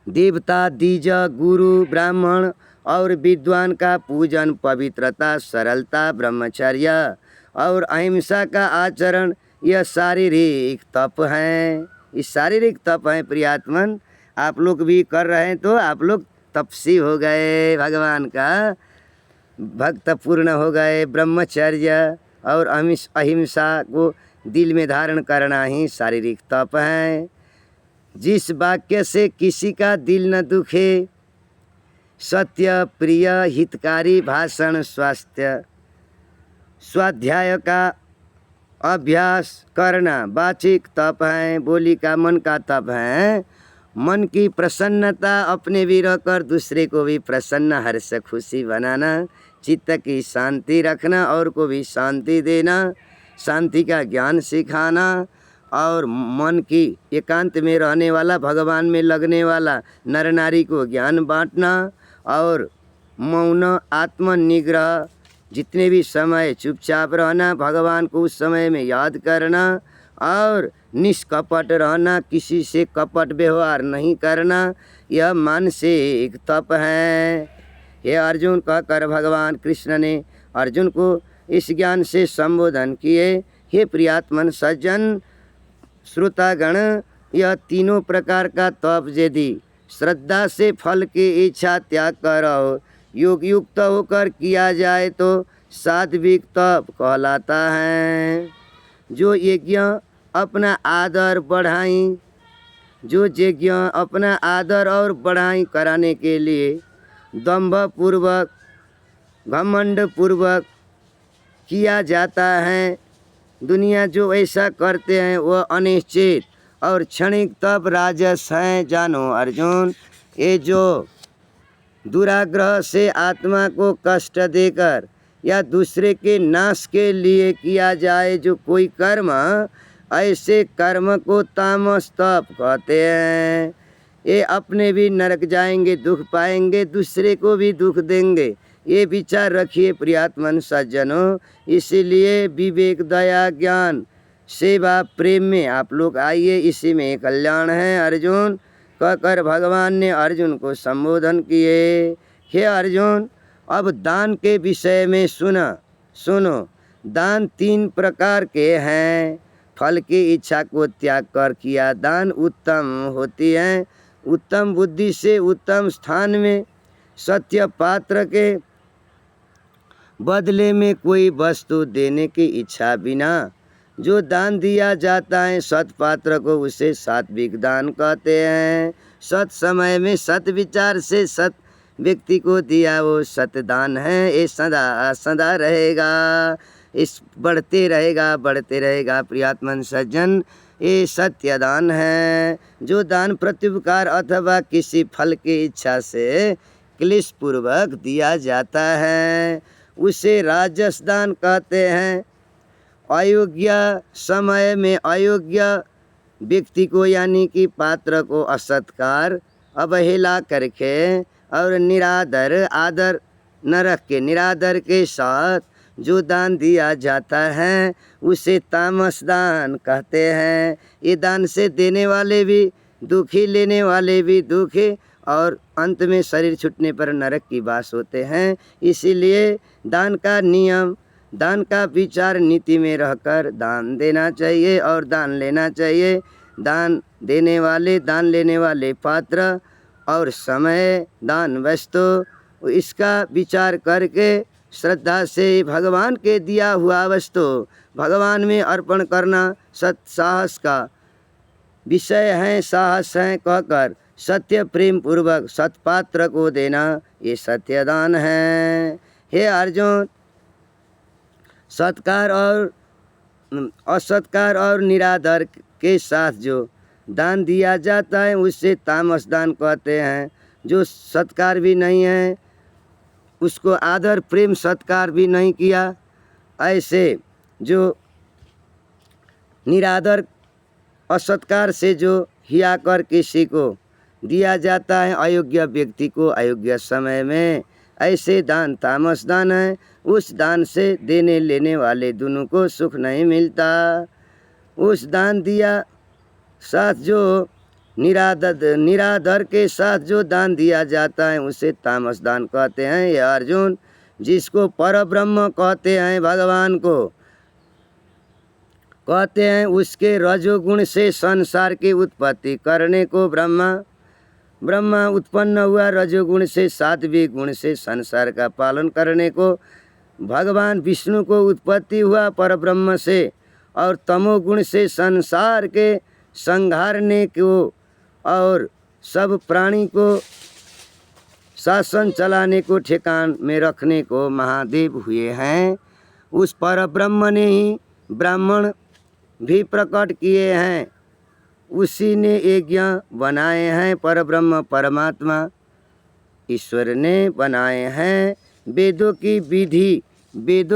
देवता द्विज गुरु ब्राह्मण और विद्वान का पूजन पवित्रता सरलता ब्रह्मचर्य और अहिंसा का आचरण यह शारीरिक तप है। इस शारीरिक तप है प्रियात्मन, आप लोग भी कर रहे हैं तो आप लोग तपसी हो गए, भगवान का भक्त पूर्ण हो गए। ब्रह्मचर्य और अहिंसा को दिल में धारण करना ही शारीरिक तप है। जिस वाक्य से किसी का दिल न दुखे, सत्य प्रिय हितकारी भाषण, स्वाध्याय का अभ्यास करना वाचिक तप है। बोली का मन का तप है। मन की प्रसन्नता अपने भी रहकर दूसरे को भी प्रसन्न हर्ष खुशी बनाना, चित्त की शांति रखना और को भी शांति देना, शांति का ज्ञान सिखाना और मन की एकांत में रहने वाला भगवान में लगने वाला नर नारी को ज्ञान बांटना और मौन आत्मनिग्रह, जितने भी समय चुपचाप रहना, भगवान को उस समय में याद करना और निष्कपट रहना, किसी से कपट व्यवहार नहीं करना, यह मानसिक तप है। ये अर्जुन कहकर भगवान कृष्ण ने अर्जुन को इस ज्ञान से संबोधन किए। हे प्रियात्मन सज्जन श्रोतागण, यह तीनों प्रकार का तप यदि श्रद्धा से फल की इच्छा त्याग कर और योग युक्त होकर किया जाए तो सात्विक तप कहलाता है। जो यज्ञ अपना आदर बढ़ाई, जो यज्ञ अपना आदर और बढ़ाई कराने के लिए दंभ पूर्वक घमंड पूर्वक किया जाता है, दुनिया जो ऐसा करते हैं वह अनिश्चित और क्षणिक तप राजस हैं। जानो अर्जुन, ये जो दुराग्रह से आत्मा को कष्ट देकर या दूसरे के नाश के लिए किया जाए जो कोई कर्म, ऐसे कर्म को तामस तप कहते हैं। ये अपने भी नरक जाएंगे, दुख पाएंगे, दूसरे को भी दुख देंगे। ये विचार रखिए प्रियात्मन सज्जनों। इसीलिए विवेक, दया, ज्ञान, सेवा, प्रेम में आप लोग आइए, इसी में कल्याण है अर्जुन कहकर भगवान ने अर्जुन को संबोधन किए। हे अर्जुन, अब दान के विषय में सुनो। दान 3 प्रकार के हैं। फल की इच्छा को त्याग कर किया दान उत्तम होती है। उत्तम बुद्धि से उत्तम स्थान में सत्य पात्र के बदले में कोई वस्तु देने की इच्छा बिना जो दान दिया जाता है सत्पात्र को, उसे सात्विक दान कहते हैं। सत समय में सत विचार से सत व्यक्ति को दिया वो सतदान है। ये सदा सदा रहेगा, इस बढ़ते रहेगा प्रियात्मन सज्जन। ये सत्य दान है। जो दान प्रत्युपकार अथवा किसी फल की इच्छा से क्लेश पूर्वक दिया जाता है, उसे राजस दान कहते हैं। अयोग्य समय में अयोग्य व्यक्ति को यानी कि पात्र को असत्कार, अवहेला करके और निरादर के साथ जो दान दिया जाता है उसे तामस दान कहते हैं। ये दान से देने वाले भी दुखी, लेने वाले भी दुखी, और अंत में शरीर छूटने पर नरक की वास होते हैं। इसीलिए दान का नियम, दान का विचार नीति में रहकर दान देना चाहिए और दान लेना चाहिए। दान देने वाले, दान लेने वाले पात्र और समय, दान वस्तु, इसका विचार करके श्रद्धा से भगवान के दिया हुआ वस्तु भगवान में अर्पण करना साहस का विषय है, साहस है कहकर सत्य प्रेम पूर्वक सत्पात्र को देना, ये सत्यदान है। हे अर्जुन, सत्कार और असत्कार और निरादर के साथ जो दान दिया जाता है उसे तामस दान कहते हैं। जो सत्कार भी नहीं है, उसको आदर प्रेम सत्कार भी नहीं किया, ऐसे जो निरादर असत्कार से जो हिया कर किसी को दिया जाता है अयोग्य व्यक्ति को अयोग्य समय में, ऐसे दान तामस दान है। उस दान से देने लेने वाले दोनों को सुख नहीं मिलता। उस दान दिया साथ जो निरादर के साथ जो दान दिया जाता है उसे तामस दान कहते हैं। ये अर्जुन, जिसको परब्रह्म कहते हैं, भगवान को कहते हैं, उसके रजोगुण से संसार की उत्पत्ति करने को ब्रह्मा उत्पन्न हुआ, रजोगुण से सात्विक गुण से संसार का पालन करने को भगवान विष्णु को उत्पत्ति हुआ परब्रह्म से, और तमोगुण से संसार के संहारने को और सब प्राणी को शासन चलाने को ठिकान में रखने को महादेव हुए हैं। उस परब्रह्म ने ही ब्राह्मण भी प्रकट किए हैं, उसी ने यज्ञ बनाए हैं। परब्रह्म परमात्मा ईश्वर ने बनाए हैं। वेदों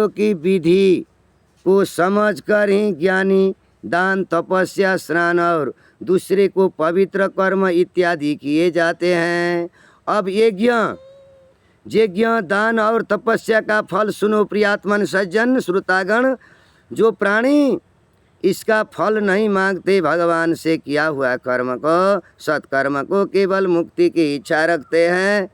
की विधि को समझकर ही ज्ञानी दान, तपस्या, स्नान और दूसरे को पवित्र कर्म इत्यादि किए जाते हैं। अब यज्ञ, दान और तपस्या का फल सुनो प्रियात्मन सज्जन श्रोतागण। जो प्राणी इसका फल नहीं मांगते, भगवान से किया हुआ कर्म को, सत्कर्म को, केवल मुक्ति की इच्छा रखते हैं,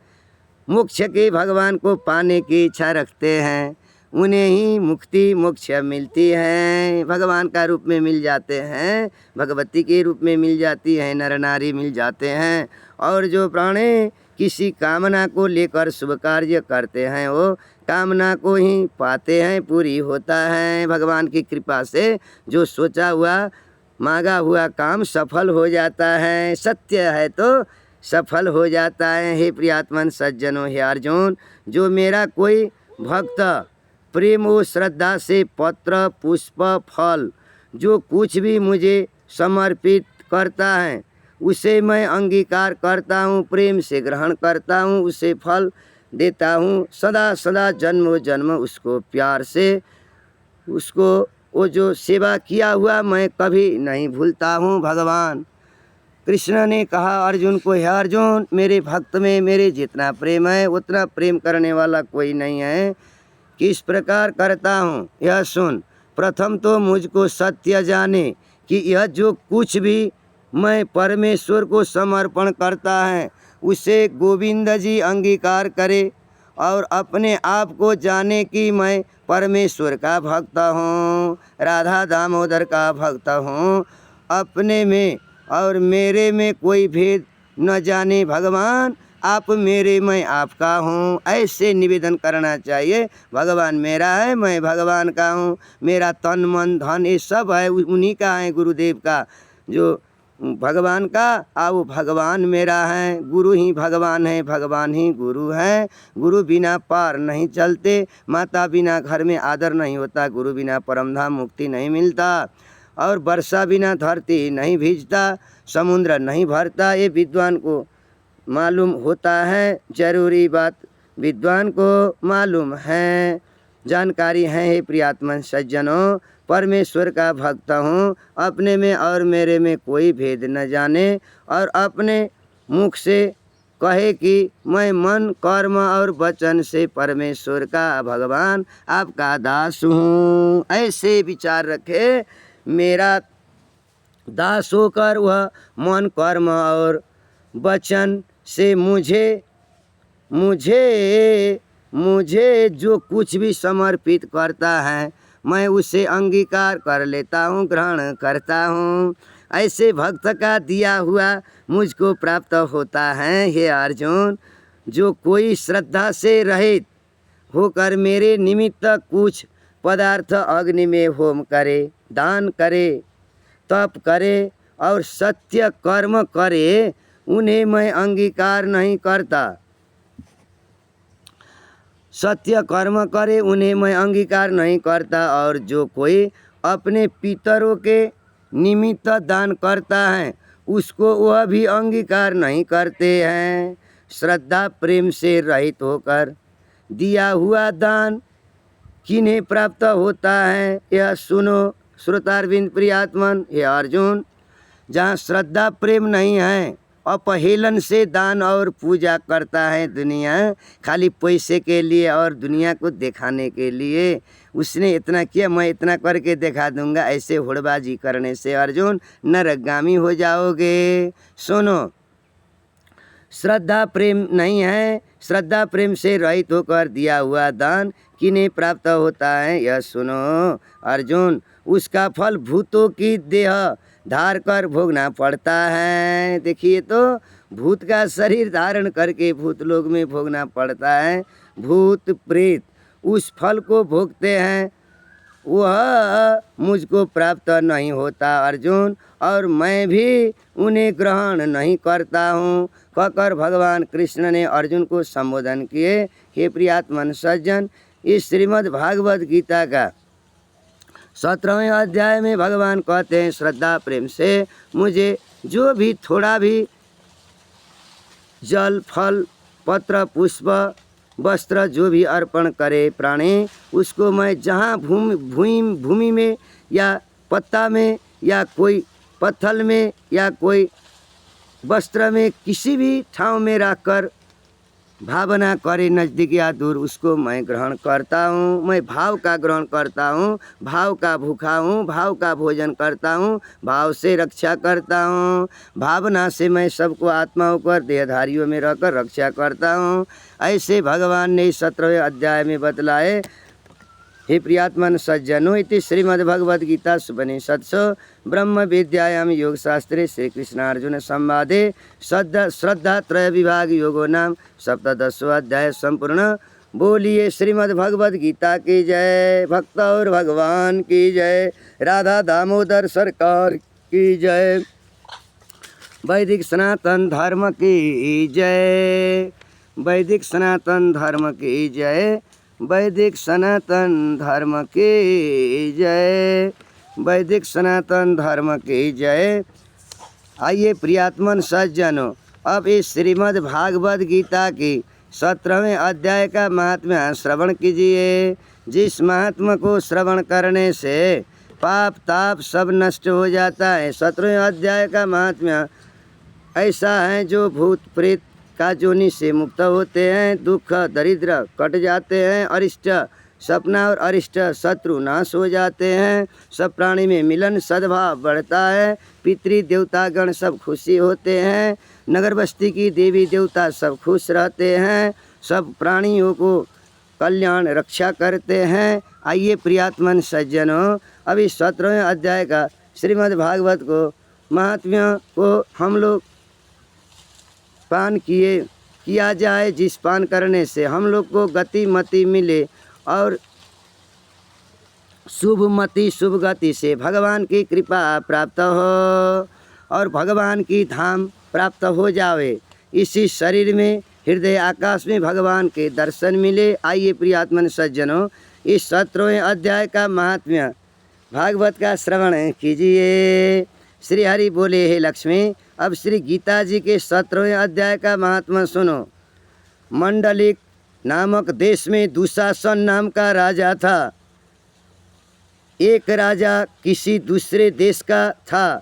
मोक्ष के भगवान को पाने की इच्छा रखते हैं, उन्हें ही मुक्ति मोक्ष मिलती है। भगवान का रूप में मिल जाते हैं, भगवती के रूप में मिल जाती है, नर नारी मिल जाते हैं। और जो प्राणी किसी कामना को लेकर शुभ कार्य करते हैं, वो कामना को ही पाते हैं, पूरी होता है भगवान की कृपा से। जो सोचा हुआ मांगा हुआ काम सफल हो जाता है, सत्य है तो सफल हो जाता है। हे प्रियात्मन सज्जनों, हे अर्जुन, जो मेरा कोई भक्त प्रेम और श्रद्धा से पत्र, पुष्प, फल जो कुछ भी मुझे समर्पित करता है उसे मैं अंगीकार करता हूँ, प्रेम से ग्रहण करता हूँ, उसे फल देता हूँ सदा सदा जन्म जन्म उसको प्यार से, उसको वो जो सेवा किया हुआ मैं कभी नहीं भूलता हूँ। भगवान कृष्ण ने कहा अर्जुन को, हे अर्जुन मेरे भक्त में मेरे जितना प्रेम है उतना प्रेम करने वाला कोई नहीं है। किस प्रकार करता हूँ यह सुन। प्रथम तो मुझको सत्य जाने कि यह जो कुछ भी मैं परमेश्वर को समर्पण करता है उसे गोविंद जी अंगीकार करे, और अपने आप को जाने कि मैं परमेश्वर का भक्त हूँ, राधा दामोदर का भक्त हूँ। अपने में और मेरे में कोई भेद न जाने भगवान, आप मेरे मैं आपका हूँ, ऐसे निवेदन करना चाहिए। भगवान मेरा है मैं भगवान का हूँ, मेरा तन मन धन ये सब है उन्हीं का है, गुरुदेव का जो भगवान का वो भगवान मेरा है। गुरु ही भगवान है, भगवान ही गुरु है। गुरु बिना पार नहीं चलते, माता बिना घर में आदर नहीं होता, गुरु बिना परमधाम मुक्ति नहीं मिलता, और वर्षा बिना धरती नहीं भीजता, समुद्र नहीं भरता। ये विद्वान को मालूम होता है, जरूरी बात विद्वान को मालूम है, जानकारी है। हे प्रियात्मन सज्जनों, परमेश्वर का भक्त हूँ, अपने में और मेरे में कोई भेद न जाने, और अपने मुख से कहे कि मैं मन कर्म और वचन से परमेश्वर का भगवान आपका दास हूँ, ऐसे विचार रखे। मेरा दास होकर वह मन कर्म और वचन से मुझे जो कुछ भी समर्पित करता है मैं उसे अंगीकार कर लेता हूँ, ग्रहण करता हूँ। ऐसे भक्त का दिया हुआ मुझको प्राप्त होता है। हे अर्जुन, जो कोई श्रद्धा से रहित होकर मेरे निमित्त कुछ पदार्थ अग्नि में होम करे, दान करे, तप करे और सत्य कर्म करे, उन्हें मैं अंगीकार नहीं करता। सत्य कर्म करे उन्हें मैं अंगीकार नहीं करता। और जो कोई अपने पितरों के निमित्त दान करता है उसको वह भी अंगीकार नहीं करते हैं। श्रद्धा प्रेम से रहित होकर दिया हुआ दान किन्हें प्राप्त होता है यह सुनो श्रोतारविंद प्रियात्मन। हे अर्जुन, जहाँ श्रद्धा प्रेम नहीं है, अपहेलन से दान और पूजा करता है दुनिया, खाली पैसे के लिए और दुनिया को दिखाने के लिए, उसने इतना किया मैं इतना करके दिखा दूंगा, ऐसे होड़बाजी करने से अर्जुन नरकगामी हो जाओगे। सुनो, श्रद्धा प्रेम नहीं है, श्रद्धा प्रेम से रहित होकर दिया हुआ दान किन्हें प्राप्त होता है यह सुनो अर्जुन। उसका फल भूतों की देह धार कर भोगना पड़ता है। देखिए तो भूत का शरीर धारण करके भूत लोक में भोगना पड़ता है। भूत प्रेत उस फल को भोगते हैं, वह मुझको प्राप्त नहीं होता अर्जुन, और मैं भी उन्हें ग्रहण नहीं करता हूँ। कहकर भगवान कृष्ण ने अर्जुन को संबोधन किए। हे प्रियात्मन सज्जन, इस श्रीमद् भागवत गीता का 17वें अध्याय में भगवान कहते हैं श्रद्धा प्रेम से मुझे जो भी थोड़ा भी जल फल पत्र पुष्प वस्त्र जो भी अर्पण करे प्राणी, उसको मैं जहाँ भूमि में या पत्ता में या कोई पत्थर में या कोई वस्त्र में किसी भी ठाव में रखकर भावना करे नज़दीक या दूर, उसको मैं ग्रहण करता हूँ। मैं भाव का ग्रहण करता हूँ, भाव का भूखा हूँ, भाव का भोजन करता हूँ, भाव से रक्षा करता हूँ। भावना से मैं सबको आत्मा होकर देहधारियों में रहकर रक्षा करता हूँ। ऐसे भगवान ने 17वें अध्याय में बतलाए। हे प्रियात्मन सज्जनों, इति श्रीमद्भगवद्गीता उपनिषत्सु ब्रह्म विद्यायां योगशास्त्रे श्री कृष्णार्जुन संवादे श्रद्धा त्रय विभाग योगो नाम 17वां अध्याय संपूर्ण। बोलिए श्रीमद्भगवद्गीता की जय, भक्त और भगवान की जय, राधा दामोदर सरकार की जय, वैदिक सनातन धर्म की जय, वैदिक सनातन धर्म की जय, वैदिक सनातन धर्म की जय, वैदिक सनातन धर्म की जय। आइए प्रियात्मन सज्जनों, अब इस श्रीमद् भागवत गीता की 17वें अध्याय का महात्म्य श्रवण कीजिए। जिस महात्मा को श्रवण करने से पाप ताप सब नष्ट हो जाता है। 17वें अध्याय का महात्म्य ऐसा है, जो भूत प्रेत का जोनि से मुक्त होते हैं, दुख दरिद्र कट जाते हैं, अरिष्ट सपना और अरिष्ट शत्रु नाश हो जाते हैं, सब प्राणी में मिलन सद्भाव बढ़ता है, पितृ देवतागण सब खुशी होते हैं, नगर बस्ती की देवी देवता सब खुश रहते हैं, सब प्राणियों को कल्याण रक्षा करते हैं। आइए प्रियात्मन सज्जनों, अभी 17वें अध्याय का श्रीमद् भागवत को महात्म्य को हम लोग पान किया जाए, जिस पान करने से हम लोग को गति मति मिले और शुभ मति शुभ गति से भगवान की कृपा प्राप्त हो और भगवान की धाम प्राप्त हो जावे। इसी शरीर में हृदय आकाश में भगवान के दर्शन मिले। आइए प्रियात्मन सज्जनों, इस 17वें अध्याय का महात्म्य भागवत का श्रवण कीजिए। श्री हरि बोले, हे लक्ष्मी। अब श्री गीता जी के 17वें अध्याय का महात्मा सुनो। मंडलिक नामक देश में दुशासन नाम का राजा था। एक राजा किसी दूसरे देश का था,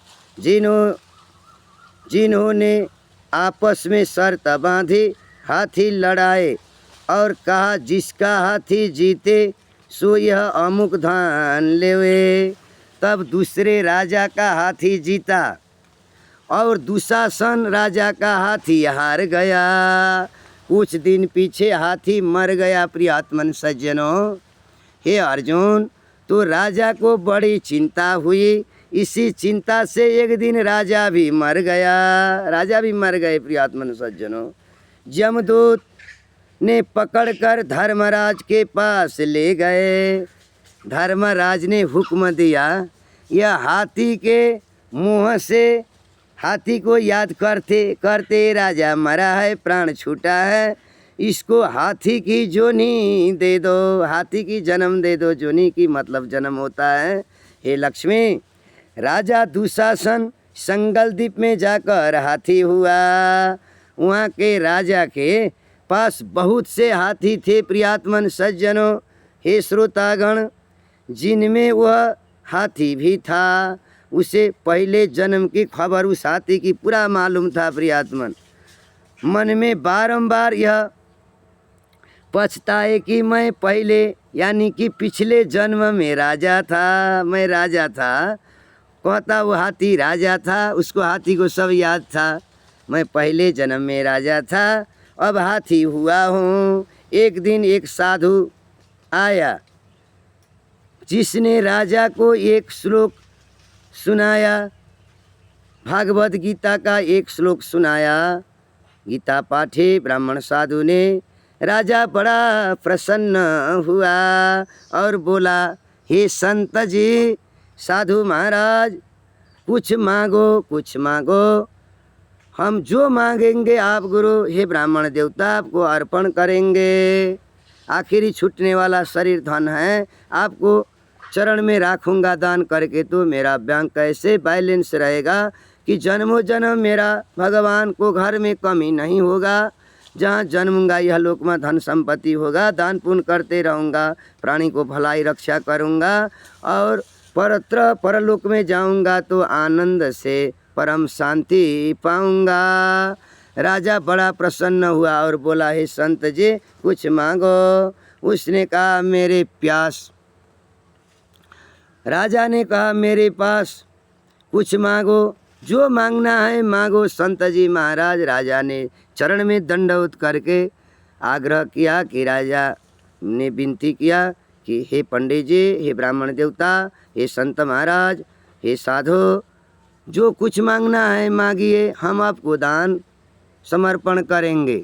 जिन्होंने आपस में शर्त बांधी, हाथी लड़ाए और कहा, जिसका हाथी जीते सो यह अमुक धन लेवे। तब दूसरे राजा का हाथी जीता और दुशासन राजा का हाथी हार गया। कुछ दिन पीछे हाथी मर गया। प्रियात्मन सज्जनों, हे अर्जुन, तो राजा को बड़ी चिंता हुई। इसी चिंता से एक दिन राजा भी मर गए। प्रियात्मन सज्जनों, यमदूत ने पकड़कर धर्मराज के पास ले गए। धर्मराज ने हुक्म दिया, यह हाथी के मुँह से हाथी को याद करते करते राजा मरा है, प्राण छूटा है, इसको हाथी की जोनी दे दो, हाथी की जन्म दे दो। जोनी की मतलब जन्म होता है। हे लक्ष्मी, राजा दुशासन संगलदीप में जाकर हाथी हुआ। वहाँ के राजा के पास बहुत से हाथी थे। प्रियात्मन सज्जनों, हे श्रोतागण, जिनमें वह हाथी भी था। उसे पहले जन्म की खबर उस हाथी की पूरा मालूम था। प्रियात्मन मन में बारंबार यह पछताए कि मैं पहले यानी कि पिछले जन्म में राजा था, मैं राजा था। कहता वो हाथी राजा था, उसको हाथी को सब याद था, मैं पहले जन्म में राजा था, अब हाथी हुआ हूँ। एक दिन एक साधु आया, जिसने राजा को एक श्लोक सुनाया, भागवत गीता का एक श्लोक सुनाया। गीता पाठे ब्राह्मण साधु ने। राजा बड़ा प्रसन्न हुआ और बोला, हे संत जी, साधु महाराज, कुछ मांगो, हम जो मांगेंगे आप गुरु हे ब्राह्मण देवता आपको अर्पण करेंगे। आखिरी छूटने वाला शरीर धन है, आपको चरण में राखूंगा दान करके, तो मेरा बैंक कैसे बैलेंस रहेगा कि जन्मों जन्म मेरा भगवान को घर में कमी नहीं होगा। जहाँ जन्मूंगा यह लोक में धन संपत्ति होगा, दान पुण्य करते रहूँगा, प्राणी को भलाई रक्षा करूँगा और परत्र परलोक में जाऊँगा तो आनंद से परम शांति पाऊँगा। राजा बड़ा प्रसन्न हुआ और बोला, हे संत जी, कुछ मांगो। उसने कहा, मेरे प्यास। राजा ने कहा, मेरे पास कुछ मांगो, जो मांगना है मांगो संत जी महाराज। राजा ने चरण में दंडवत करके आग्रह किया कि राजा ने विनती किया कि हे पंडित जी, हे ब्राह्मण देवता, हे संत महाराज, हे साधु, जो कुछ मांगना है मांगिए, हम आपको दान समर्पण करेंगे।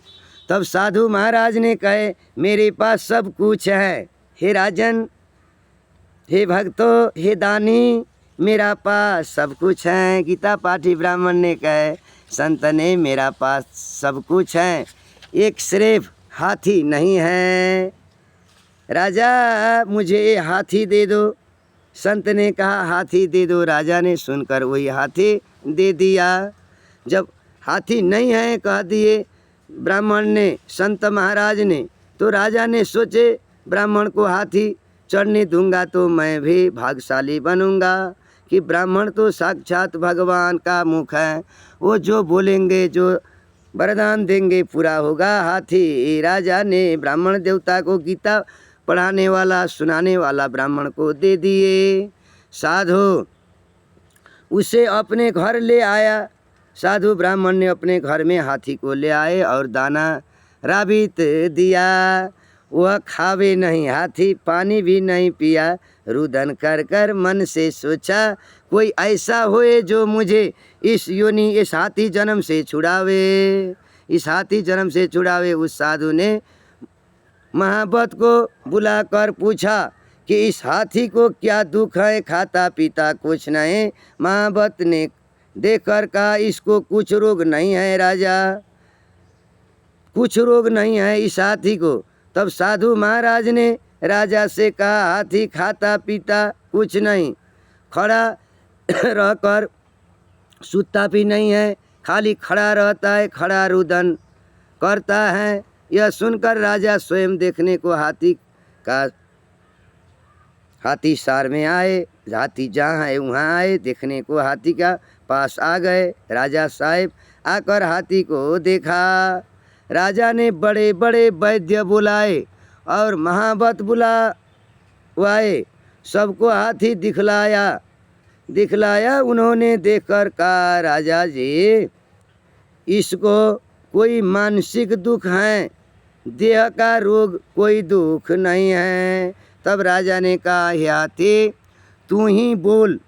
तब साधु महाराज ने कहे, मेरे पास सब कुछ है हे राजन, हे भक्तों, हे दानी, मेरा पास सब कुछ है। गीता पाठी ब्राह्मण ने कहे, संत ने मेरा पास सब कुछ है, एक सिर्फ हाथी नहीं है। राजा मुझे ये हाथी दे दो। संत ने कहा, हाथी दे दो। राजा ने सुनकर वही हाथी दे दिया। जब हाथी नहीं है कह दिए ब्राह्मण ने, संत महाराज ने, तो राजा ने सोचे ब्राह्मण को हाथी चढ़ने दूंगा तो मैं भी भाग्यशाली बनूंगा, कि ब्राह्मण तो साक्षात भगवान का मुख है, वो जो बोलेंगे, जो वरदान देंगे पूरा होगा। हाथी राजा ने ब्राह्मण देवता को गीता पढ़ाने वाला, सुनाने वाला ब्राह्मण को दे दिए। साधु उसे अपने घर ले आया। साधु ब्राह्मण ने अपने घर में हाथी को ले आए और दाना राबित दिया। वह खावे नहीं, हाथी पानी भी नहीं पिया। रुदन कर कर मन से सोचा, कोई ऐसा होए जो मुझे इस योनि, इस हाथी जन्म से छुड़ावे, इस हाथी जन्म से छुड़ावे। उस साधु ने महाबत को बुलाकर पूछा कि इस हाथी को क्या दुख है, खाता पीता कुछ नहीं। महाबत ने देखकर कहा, इसको कुछ रोग नहीं है राजा, कुछ रोग नहीं है इस हाथी को। तब साधु महाराज ने राजा से कहा, हाथी खाता पीता कुछ नहीं, खड़ा रहकर सूता भी नहीं है, खाली खड़ा रहता है, खड़ा रुदन करता है। यह सुनकर राजा स्वयं देखने को हाथी सार में आए। हाथी जहाँ है वहाँ आए, देखने को हाथी का पास आ गए। राजा साहब आकर हाथी को देखा। राजा ने बड़े बड़े वैद्य बुलाए और महाबत बुलाए, सबको हाथी दिखलाया। उन्होंने देखकर कहा, राजा जी इसको कोई मानसिक दुख है, देह का रोग कोई दुख नहीं है। तब राजा ने कहा, हे हाथी तू ही बोल।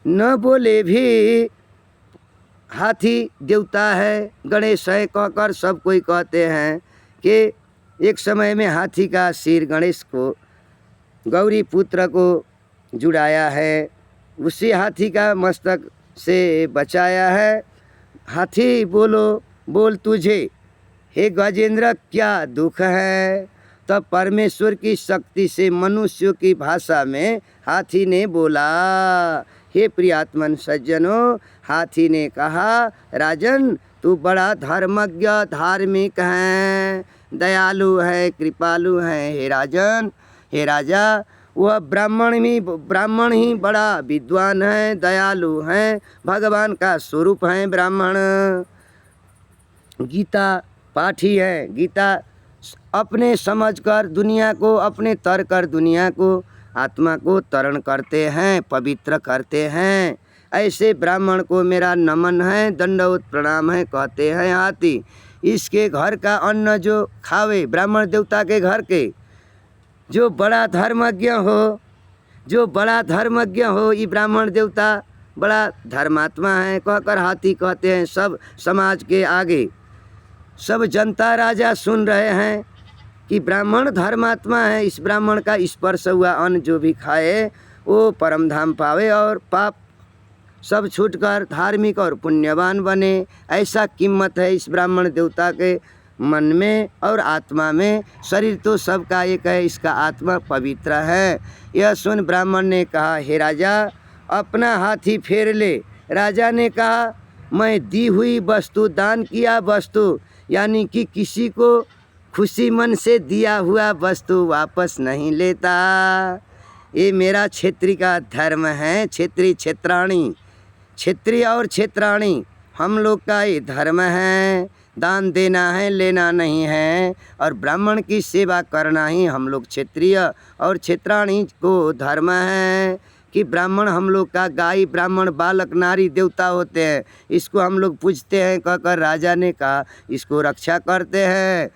न बोले भी हाथी देवता है, गणेश है कहकर सब कोई कहते हैं कि एक समय में हाथी का सिर गणेश को, गौरी पुत्र को जुड़ाया है, उसी हाथी का मस्तक से बचाया है। हाथी बोल तुझे हे गजेंद्र क्या दुख है। तब परमेश्वर की शक्ति से मनुष्यों की भाषा में हाथी ने बोला, हे प्रियात्मन सज्जनों, हाथी ने कहा, राजन तू बड़ा धर्मज्ञ धार्मिक है, दयालु है, कृपालु है। हे राजन, हे राजा, वह ब्राह्मण ही बड़ा विद्वान है, दयालु है, भगवान का स्वरूप है। ब्राह्मण गीता पाठी है, गीता अपने समझकर दुनिया को, अपने तर कर दुनिया को, आत्मा को तरण करते हैं, पवित्र करते हैं। ऐसे ब्राह्मण को मेरा नमन है, दंडवत प्रणाम है कहते हैं हाथी। इसके घर का अन्न जो खावे, ब्राह्मण देवता के घर के, जो बड़ा धर्मज्ञ हो, ये ब्राह्मण देवता बड़ा धर्मात्मा है कहकर हाथी कहते हैं। सब समाज के आगे सब जनता राजा सुन रहे हैं कि ब्राह्मण धर्मात्मा है, इस ब्राह्मण का स्पर्श हुआ अन्न जो भी खाए वो परम धाम पावे और पाप सब छूटकर धार्मिक और पुण्यवान बने। ऐसा कीमत है इस ब्राह्मण देवता के मन में और आत्मा में। शरीर तो सबका एक है, इसका आत्मा पवित्र है। यह सुन ब्राह्मण ने कहा, हे राजा अपना हाथी फेर ले। राजा ने कहा, मैं दी हुई वस्तु, दान किया वस्तु, यानी कि किसी को खुशी मन से दिया हुआ वस्तु वापस नहीं लेता। ये मेरा क्षेत्री का धर्म है। क्षेत्रीय और क्षेत्राणी हम लोग का ये धर्म है। दान देना है, लेना नहीं है, और ब्राह्मण की सेवा करना ही हम लोग क्षेत्रीय और क्षेत्राणी को धर्म है। कि ब्राह्मण हम लोग का, गाय ब्राह्मण बालक नारी देवता होते हैं, इसको हम लोग पूजते हैं कहकर राजा ने कहा, इसको रक्षा करते हैं,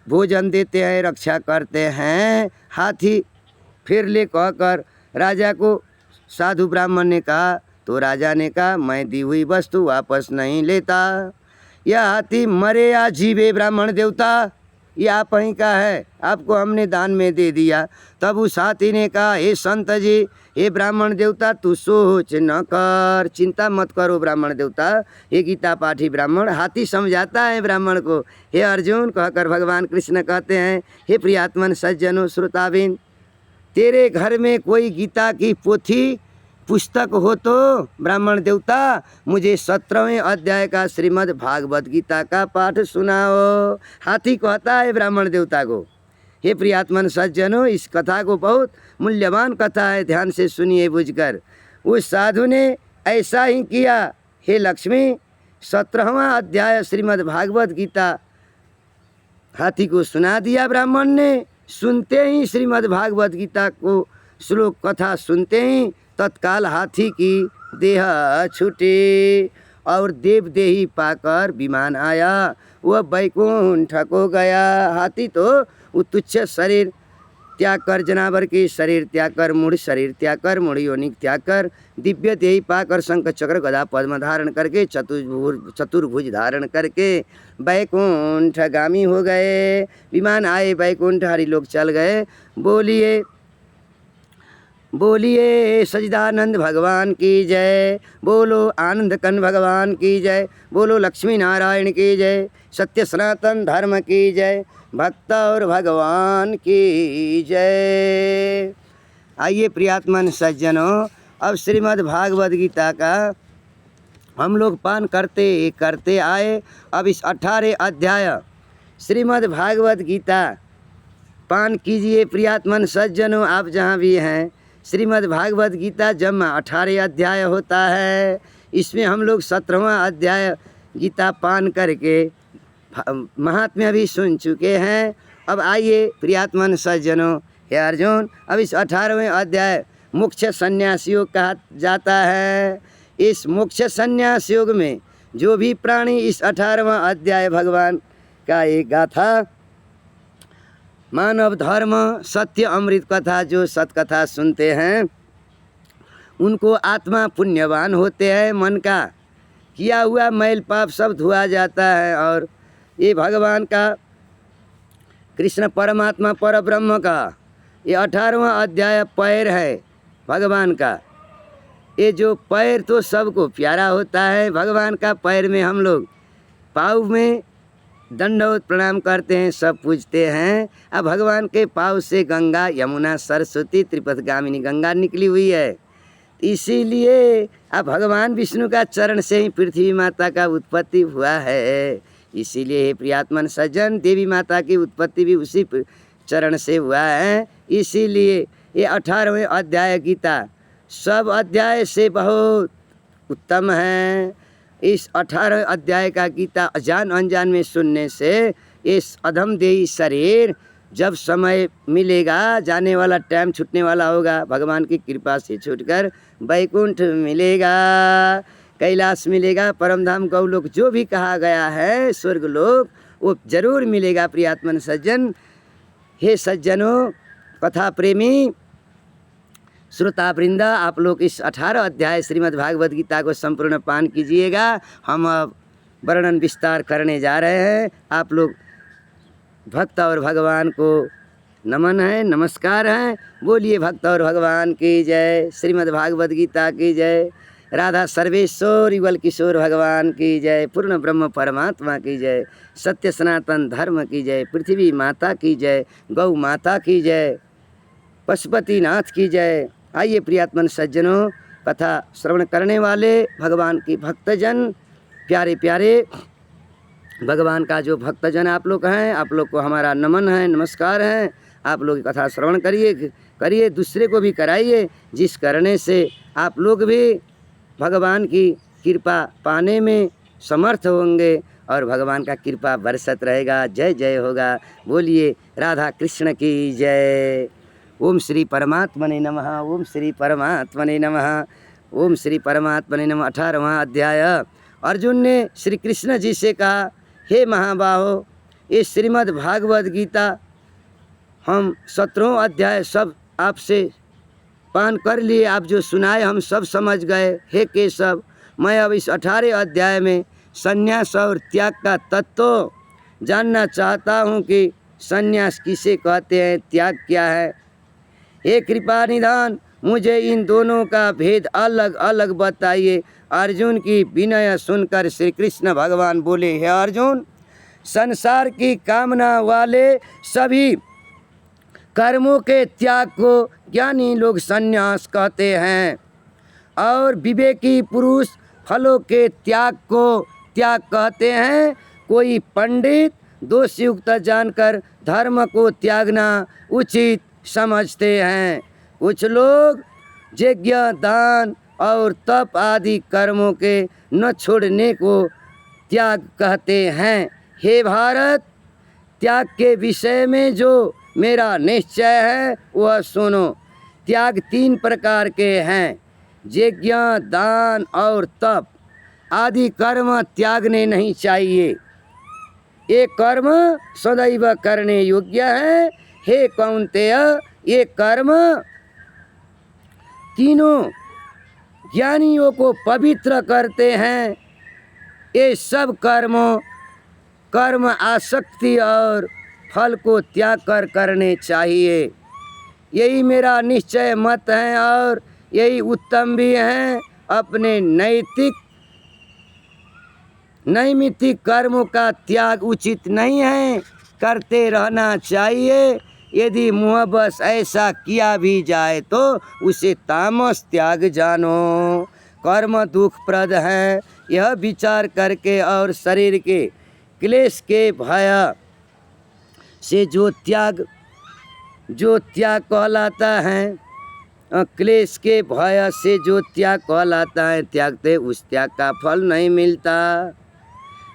भोजन देते हैं, रक्षा करते हैं। हाथी फिर ले कहकर राजा को साधु ब्राह्मण ने कहा, तो राजा ने कहा, मैं दी हुई वस्तु वापस नहीं लेता। यह हाथी मरे या जीवे ब्राह्मण देवता, ये आप ही का है, आपको हमने दान में दे दिया। तब उस हाथी ने कहा, हे संत जी, हे ब्राह्मण देवता, तू सोच न कर, चिंता मत करो ब्राह्मण देवता। हे गीता पाठी ब्राह्मण, हाथी समझाता है ब्राह्मण को। हे अर्जुन कहकर भगवान कृष्ण कहते हैं, हे प्रियात्मन सज्जनों श्रोताबिन, तेरे घर में कोई गीता की पोथी पुस्तक हो तो ब्राह्मण देवता मुझे 17वें अध्याय का श्रीमद् भागवत गीता का पाठ सुनाओ। हाथी कहता है ब्राह्मण देवता को, हे प्रियात्मन सज्जनों, इस कथा को बहुत मूल्यवान कथा है, ध्यान से सुनिए बुझकर। उस साधु ने ऐसा ही किया। हे लक्ष्मी, 17वां अध्याय श्रीमद् भागवत गीता हाथी को सुना दिया ब्राह्मण ने। सुनते ही श्रीमद् भागवत गीता को श्लोक कथा सुनते ही तत्काल हाथी की देह छूटे और देवदेही पाकर विमान आया। वह वैकुंठ को गया। हाथी तो तुच्छ शरीर त्याग कर, जनावर के शरीर त्याग कर, मूढ़ शरीर त्याग कर, मूढ़ योनिक त्याग कर, दिव्य देही पाकर शंख चक्र गदा पद्म धारण करके चतुर्भुज धारण करके वैकुंठगामी हो गए। विमान आए, वैकुंठ हरि लोग चल गए। बोलिए बोलिए सच्चिदानंद भगवान की जय, बोलो आनंद कंद भगवान की जय, बोलो लक्ष्मी नारायण की जय, सत्य सनातन धर्म की जय, भक्त और भगवान की जय। आइए प्रियात्मन सज्जनों, अब श्रीमद् भागवत गीता का हम लोग पान करते करते आए। अब इस 18 अध्याय श्रीमद् भागवत गीता पान कीजिए प्रियात्मन सज्जनों, आप जहाँ भी हैं। श्रीमद् भागवत गीता जब 18 अध्याय होता है, इसमें हम लोग 17वां अध्याय गीता पान करके महात्म्य भी सुन चुके हैं। अब आइए प्रियात्मन सज्जनों, हे अर्जुन, अब इस 18वें अध्याय मोक्ष संन्यास योग कहा जाता है। इस मोक्ष संन्यास योग में जो भी प्राणी इस 18वां अध्याय भगवान का एक गाथा मानव धर्म सत्य अमृत कथा जो सतकथा सुनते हैं, उनको आत्मा पुण्यवान होते हैं। मन का किया हुआ मैल पाप सब धुआ जाता है और ये भगवान का, कृष्ण परमात्मा पर ब्रह्म का ये 18वां अध्याय पैर है भगवान का। ये जो पैर तो सबको प्यारा होता है, भगवान का पैर में हम लोग पाँव में दंडवत प्रणाम करते हैं, सब पूजते हैं। अब भगवान के पाँव से गंगा, यमुना, सरस्वती, त्रिपथगामिनी गंगा निकली हुई है। इसीलिए अब भगवान विष्णु का चरण से ही पृथ्वी माता का उत्पत्ति हुआ है। इसीलिए हे प्रियात्मन सज्जन, देवी माता की उत्पत्ति भी उसी चरण से हुआ है। इसीलिए ये 18वें अध्याय गीता सब अध्याय से बहुत उत्तम है। इस 18 अध्याय का गीता अजान अनजान में सुनने से इस अधमदेही शरीर जब समय मिलेगा, जाने वाला टाइम छूटने वाला होगा, भगवान की कृपा से छूटकर वैकुंठ मिलेगा, कैलाश मिलेगा, परमधाम गौलोक जो भी कहा गया है स्वर्ग लोक, वो जरूर मिलेगा। प्रियात्मन सज्जन, हे सज्जनों, कथा प्रेमी श्रोता वृंदा, आप लोग इस 18 अध्याय श्रीमद् भागवत गीता को संपूर्ण पान कीजिएगा। हम अब वर्णन विस्तार करने जा रहे हैं। आप लोग भक्त और भगवान को नमन है, नमस्कार है। बोलिए भक्त और भगवान की जय, श्रीमद् भागवत गीता की जय, राधा सर्वेश्वर युगल किशोर भगवान की जय, पूर्ण ब्रह्म परमात्मा की जय, सत्य सनातन धर्म की जय, पृथ्वी माता की जय, गौ माता की जय, पशुपतिनाथ की जय। आइए प्रियात्मन सज्जनों, कथा श्रवण करने वाले भगवान की भक्तजन, प्यारे प्यारे भगवान का जो भक्तजन आप लोग हैं, आप लोग को हमारा नमन है, नमस्कार है। आप लोग कथा श्रवण करिए, दूसरे को भी कराइए, जिस करने से आप लोग भी भगवान की कृपा पाने में समर्थ होंगे और भगवान का कृपा बरसत रहेगा, जय जय होगा। बोलिए राधा कृष्ण की जय। ओम श्री परमात्मने नमः, ओम श्री परमात्मने नमः, ओम श्री परमात्मने नमः। 18वां अध्याय अर्जुन ने श्री कृष्ण जी से कहा, हे महाबाहो, ये श्रीमद् भागवत गीता हम 17वां अध्याय सब आपसे पान कर लिए, आप जो सुनाए हम सब समझ गए। हे केशव, मैं अब इस 18 अध्याय में संन्यास और त्याग का तत्व जानना चाहता हूँ कि संन्यास किसे कहते हैं, त्याग क्या है। हे कृपा निधान, मुझे इन दोनों का भेद अलग अलग बताइए। अर्जुन की विनय सुनकर श्री कृष्ण भगवान बोले, हे अर्जुन, संसार की कामना वाले सभी कर्मों के त्याग को ज्ञानी लोग संन्यास कहते हैं और विवेकी पुरुष फलों के त्याग को त्याग कहते हैं। कोई पंडित दोषयुक्त जानकर धर्म को त्यागना उचित समझते हैं। कुछ लोग यज्ञ दान और तप आदि कर्मों के न छोड़ने को त्याग कहते हैं। हे भारत, त्याग के विषय में जो मेरा निश्चय है वह सुनो। त्याग 3 प्रकार के हैं। यज्ञ दान और तप आदि कर्म त्यागने नहीं चाहिए। ये कर्म सदैव करने योग्य है। हे कौन्तेय, ये कर्म तीनों ज्ञानियों को पवित्र करते हैं। ये सब कर्म आसक्ति और फल को त्याग कर करने चाहिए। यही मेरा निश्चय मत है और यही उत्तम भी है। अपने नैमित्तिक कर्मों का त्याग उचित नहीं है, करते रहना चाहिए। यदि मुँहबस ऐसा किया भी जाए तो उसे तामस त्याग जानो। कर्म दुखप्रद है, यह विचार करके और शरीर के क्लेश के भय से जो त्याग कहलाता है, क्लेश के भय से जो त्याग कहलाता है, त्यागते उस त्याग का फल नहीं मिलता।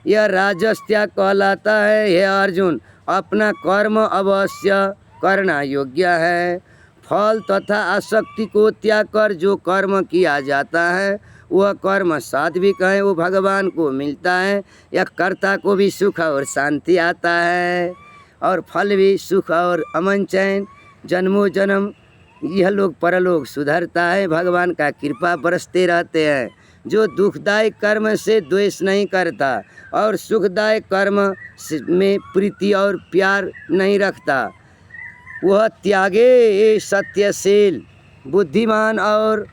यह राजस त्याग कहलाता है। हे अर्जुन, अपना कर्म अवश्य करना योग्य है। फल तथा आसक्ति को त्याग कर जो कर्म किया जाता है वह कर्म सात्विक है, वो भगवान को मिलता है। यह कर्ता को भी सुख और शांति आता है और फल भी सुख और अमन चैन, जन्मों जन्म यह लोग परलोक सुधरता है। भगवान का कृपा बरसते रहते हैं। जो दुखदायक कर्म से द्वेष नहीं करता और सुखदायक कर्म में प्रीति और प्यार नहीं रखता, वह त्यागे सत्यशील, बुद्धिमान और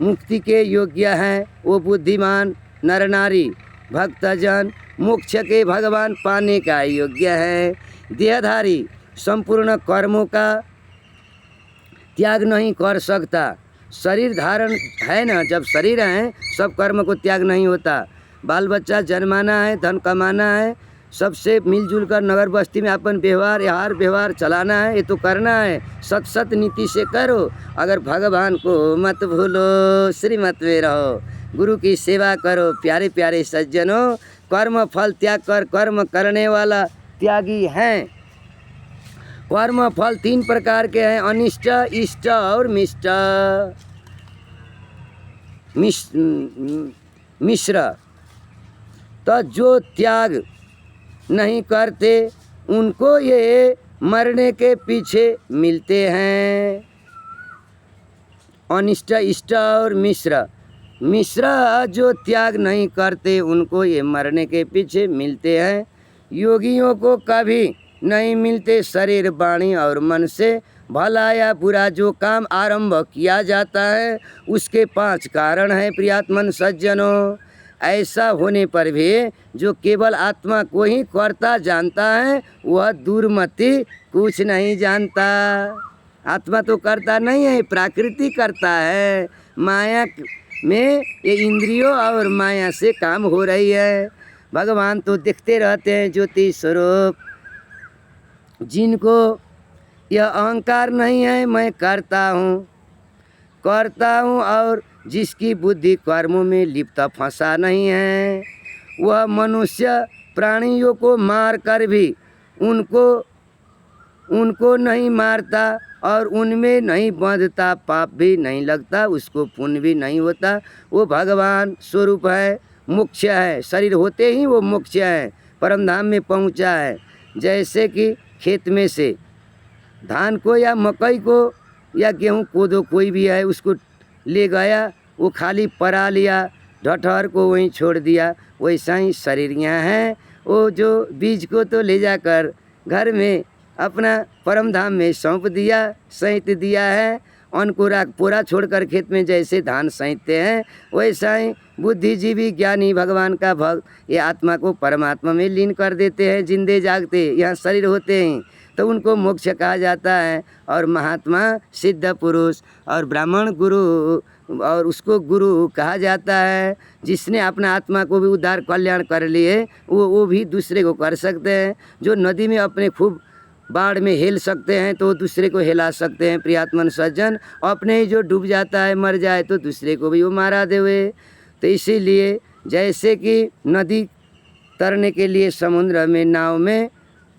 मुक्ति के योग्य हैं। वो बुद्धिमान नर नारी भक्तजन मोक्ष के भगवान पाने का योग्य है। देहधारी संपूर्ण कर्मों का त्याग नहीं कर सकता। शरीर धारण है ना, जब शरीर है सब कर्म को त्याग नहीं होता। बाल बच्चा जन्माना है, धन कमाना है, सबसे मिलजुल कर नगर बस्ती में अपन व्यवहार चलाना है, ये तो करना है। सत नीति से करो। अगर भगवान को मत भूलो, श्रीमत में रहो, गुरु की सेवा करो। प्यारे प्यारे सज्जनों, कर्म फल त्याग कर कर्म करने वाला त्यागी हैं। कर्म फल 3 प्रकार के हैं, अनिष्ट, इष्ट और मिश्र। तो जो त्याग नहीं करते उनको ये मरने के पीछे मिलते हैं। अनिष्ट, इष्ट और मिश्र जो त्याग नहीं करते उनको ये मरने के पीछे मिलते हैं। योगियों को कभी नहीं मिलते। शरीर, वाणी और मन से भला या बुरा जो काम आरंभ किया जाता है उसके 5 कारण हैं। प्रियात्मन सज्जनों, ऐसा होने पर भी जो केवल आत्मा को ही कर्ता जानता है वह दुर्मति कुछ नहीं जानता। आत्मा तो करता नहीं है, प्रकृति करता है। माया में ये इंद्रियों और माया से काम हो रही है। भगवान तो दिखते रहते हैं ज्योति स्वरूप। जिनको यह अहंकार नहीं है मैं करता हूँ और जिसकी बुद्धि कर्मों में लिप्त फंसा नहीं है, वह मनुष्य प्राणियों को मार कर भी उनको नहीं मारता और उनमें नहीं बांधता, पाप भी नहीं लगता, उसको पुण्य भी नहीं होता। वो भगवान स्वरूप है, मोक्ष है। शरीर होते ही वो मोक्ष है, परम धाम में पहुंचा है। जैसे कि खेत में से धान को या मकई को या गेहूँ कोदो कोई भी है उसको ले गया, वो खाली परा लिया, ढठर को वहीं छोड़ दिया। वैसा ही शरीरियाँ हैं। वो जो बीज को तो ले जाकर घर में अपना परम धाम में सौंप दिया, सैंत दिया है। अन्न को राख पूरा छोड़कर खेत में जैसे धान सैंतते हैं, वैसा ही बुद्धिजीवी ज्ञानी भगवान का भक्त ये आत्मा को परमात्मा में लीन कर देते हैं। जिंदे जागते यहाँ शरीर होते हैं तो उनको मोक्ष कहा जाता है। और महात्मा, सिद्ध पुरुष और ब्राह्मण गुरु और उसको गुरु कहा जाता है। जिसने अपना आत्मा को भी उद्धार कल्याण कर लिए वो भी दूसरे को कर सकते हैं। जो नदी में अपने खूब बाढ़ में हिल सकते हैं तो दूसरे को हिला सकते हैं। प्रियात्मन सज्जन, अपने ही जो डूब जाता है मर जाए तो दूसरे को भी वो मारा देवे। तो इसीलिए जैसे कि नदी तरने के लिए समुद्र में नाव में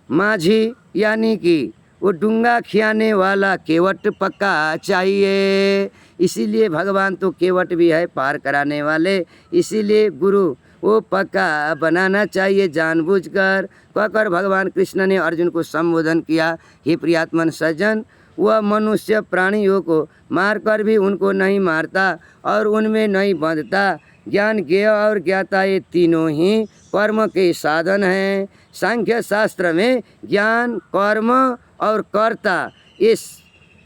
माझी यानी कि वो डूंगा खियाने वाला केवट पक्का चाहिए। इसीलिए भगवान तो केवट भी है, पार कराने वाले। इसीलिए गुरु वो पक्का बनाना चाहिए जानबूझकर। कहकर भगवान कृष्ण ने अर्जुन को संबोधन किया, हे प्रियात्मन सज्जन, वह मनुष्य प्राणियों को मारकर भी उनको नहीं मारता और उनमें नहीं बंधता। ज्ञान, ज्ञेय और ज्ञाता ये तीनों ही कर्म के साधन हैं। सांख्य शास्त्र में ज्ञान, कर्म और कर्ता इस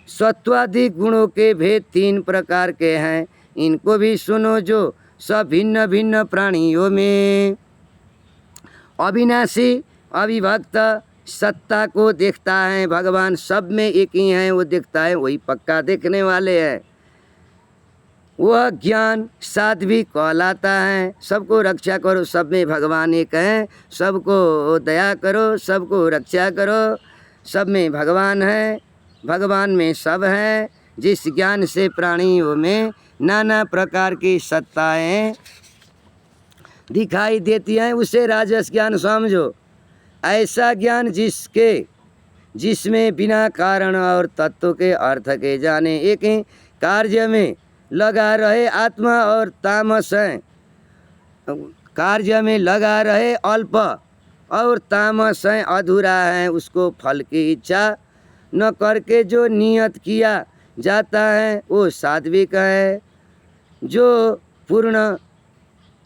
सत्वादि गुणों के भेद 3 प्रकार के हैं। इनको भी सुनो जो सब भिन्न भिन्न प्राणियों में अविनाशी अविभक्त सत्ता को देखता है। भगवान सब में एक ही हैं, वो देखता है, वही पक्का देखने वाले हैं। वह ज्ञान साध्वी कहलाता है। सबको रक्षा करो, सब में भगवान एक हैं। सबको दया करो, सबको रक्षा करो, सब में भगवान है, भगवान में सब है। जिस ज्ञान से प्राणियों में नाना प्रकार की सत्ताएं दिखाई देती हैं उसे राजस ज्ञान समझो। ऐसा ज्ञान जिसमें बिना कारण और तत्व के अर्थ के जाने एक ही कार्य में लगा रहे आत्मा और तामस है। कार्य में लगा रहे अल्प और तामस है अधूरा है। उसको फल की इच्छा न करके जो नियत किया जाता है वो सात्विक है। जो पूर्ण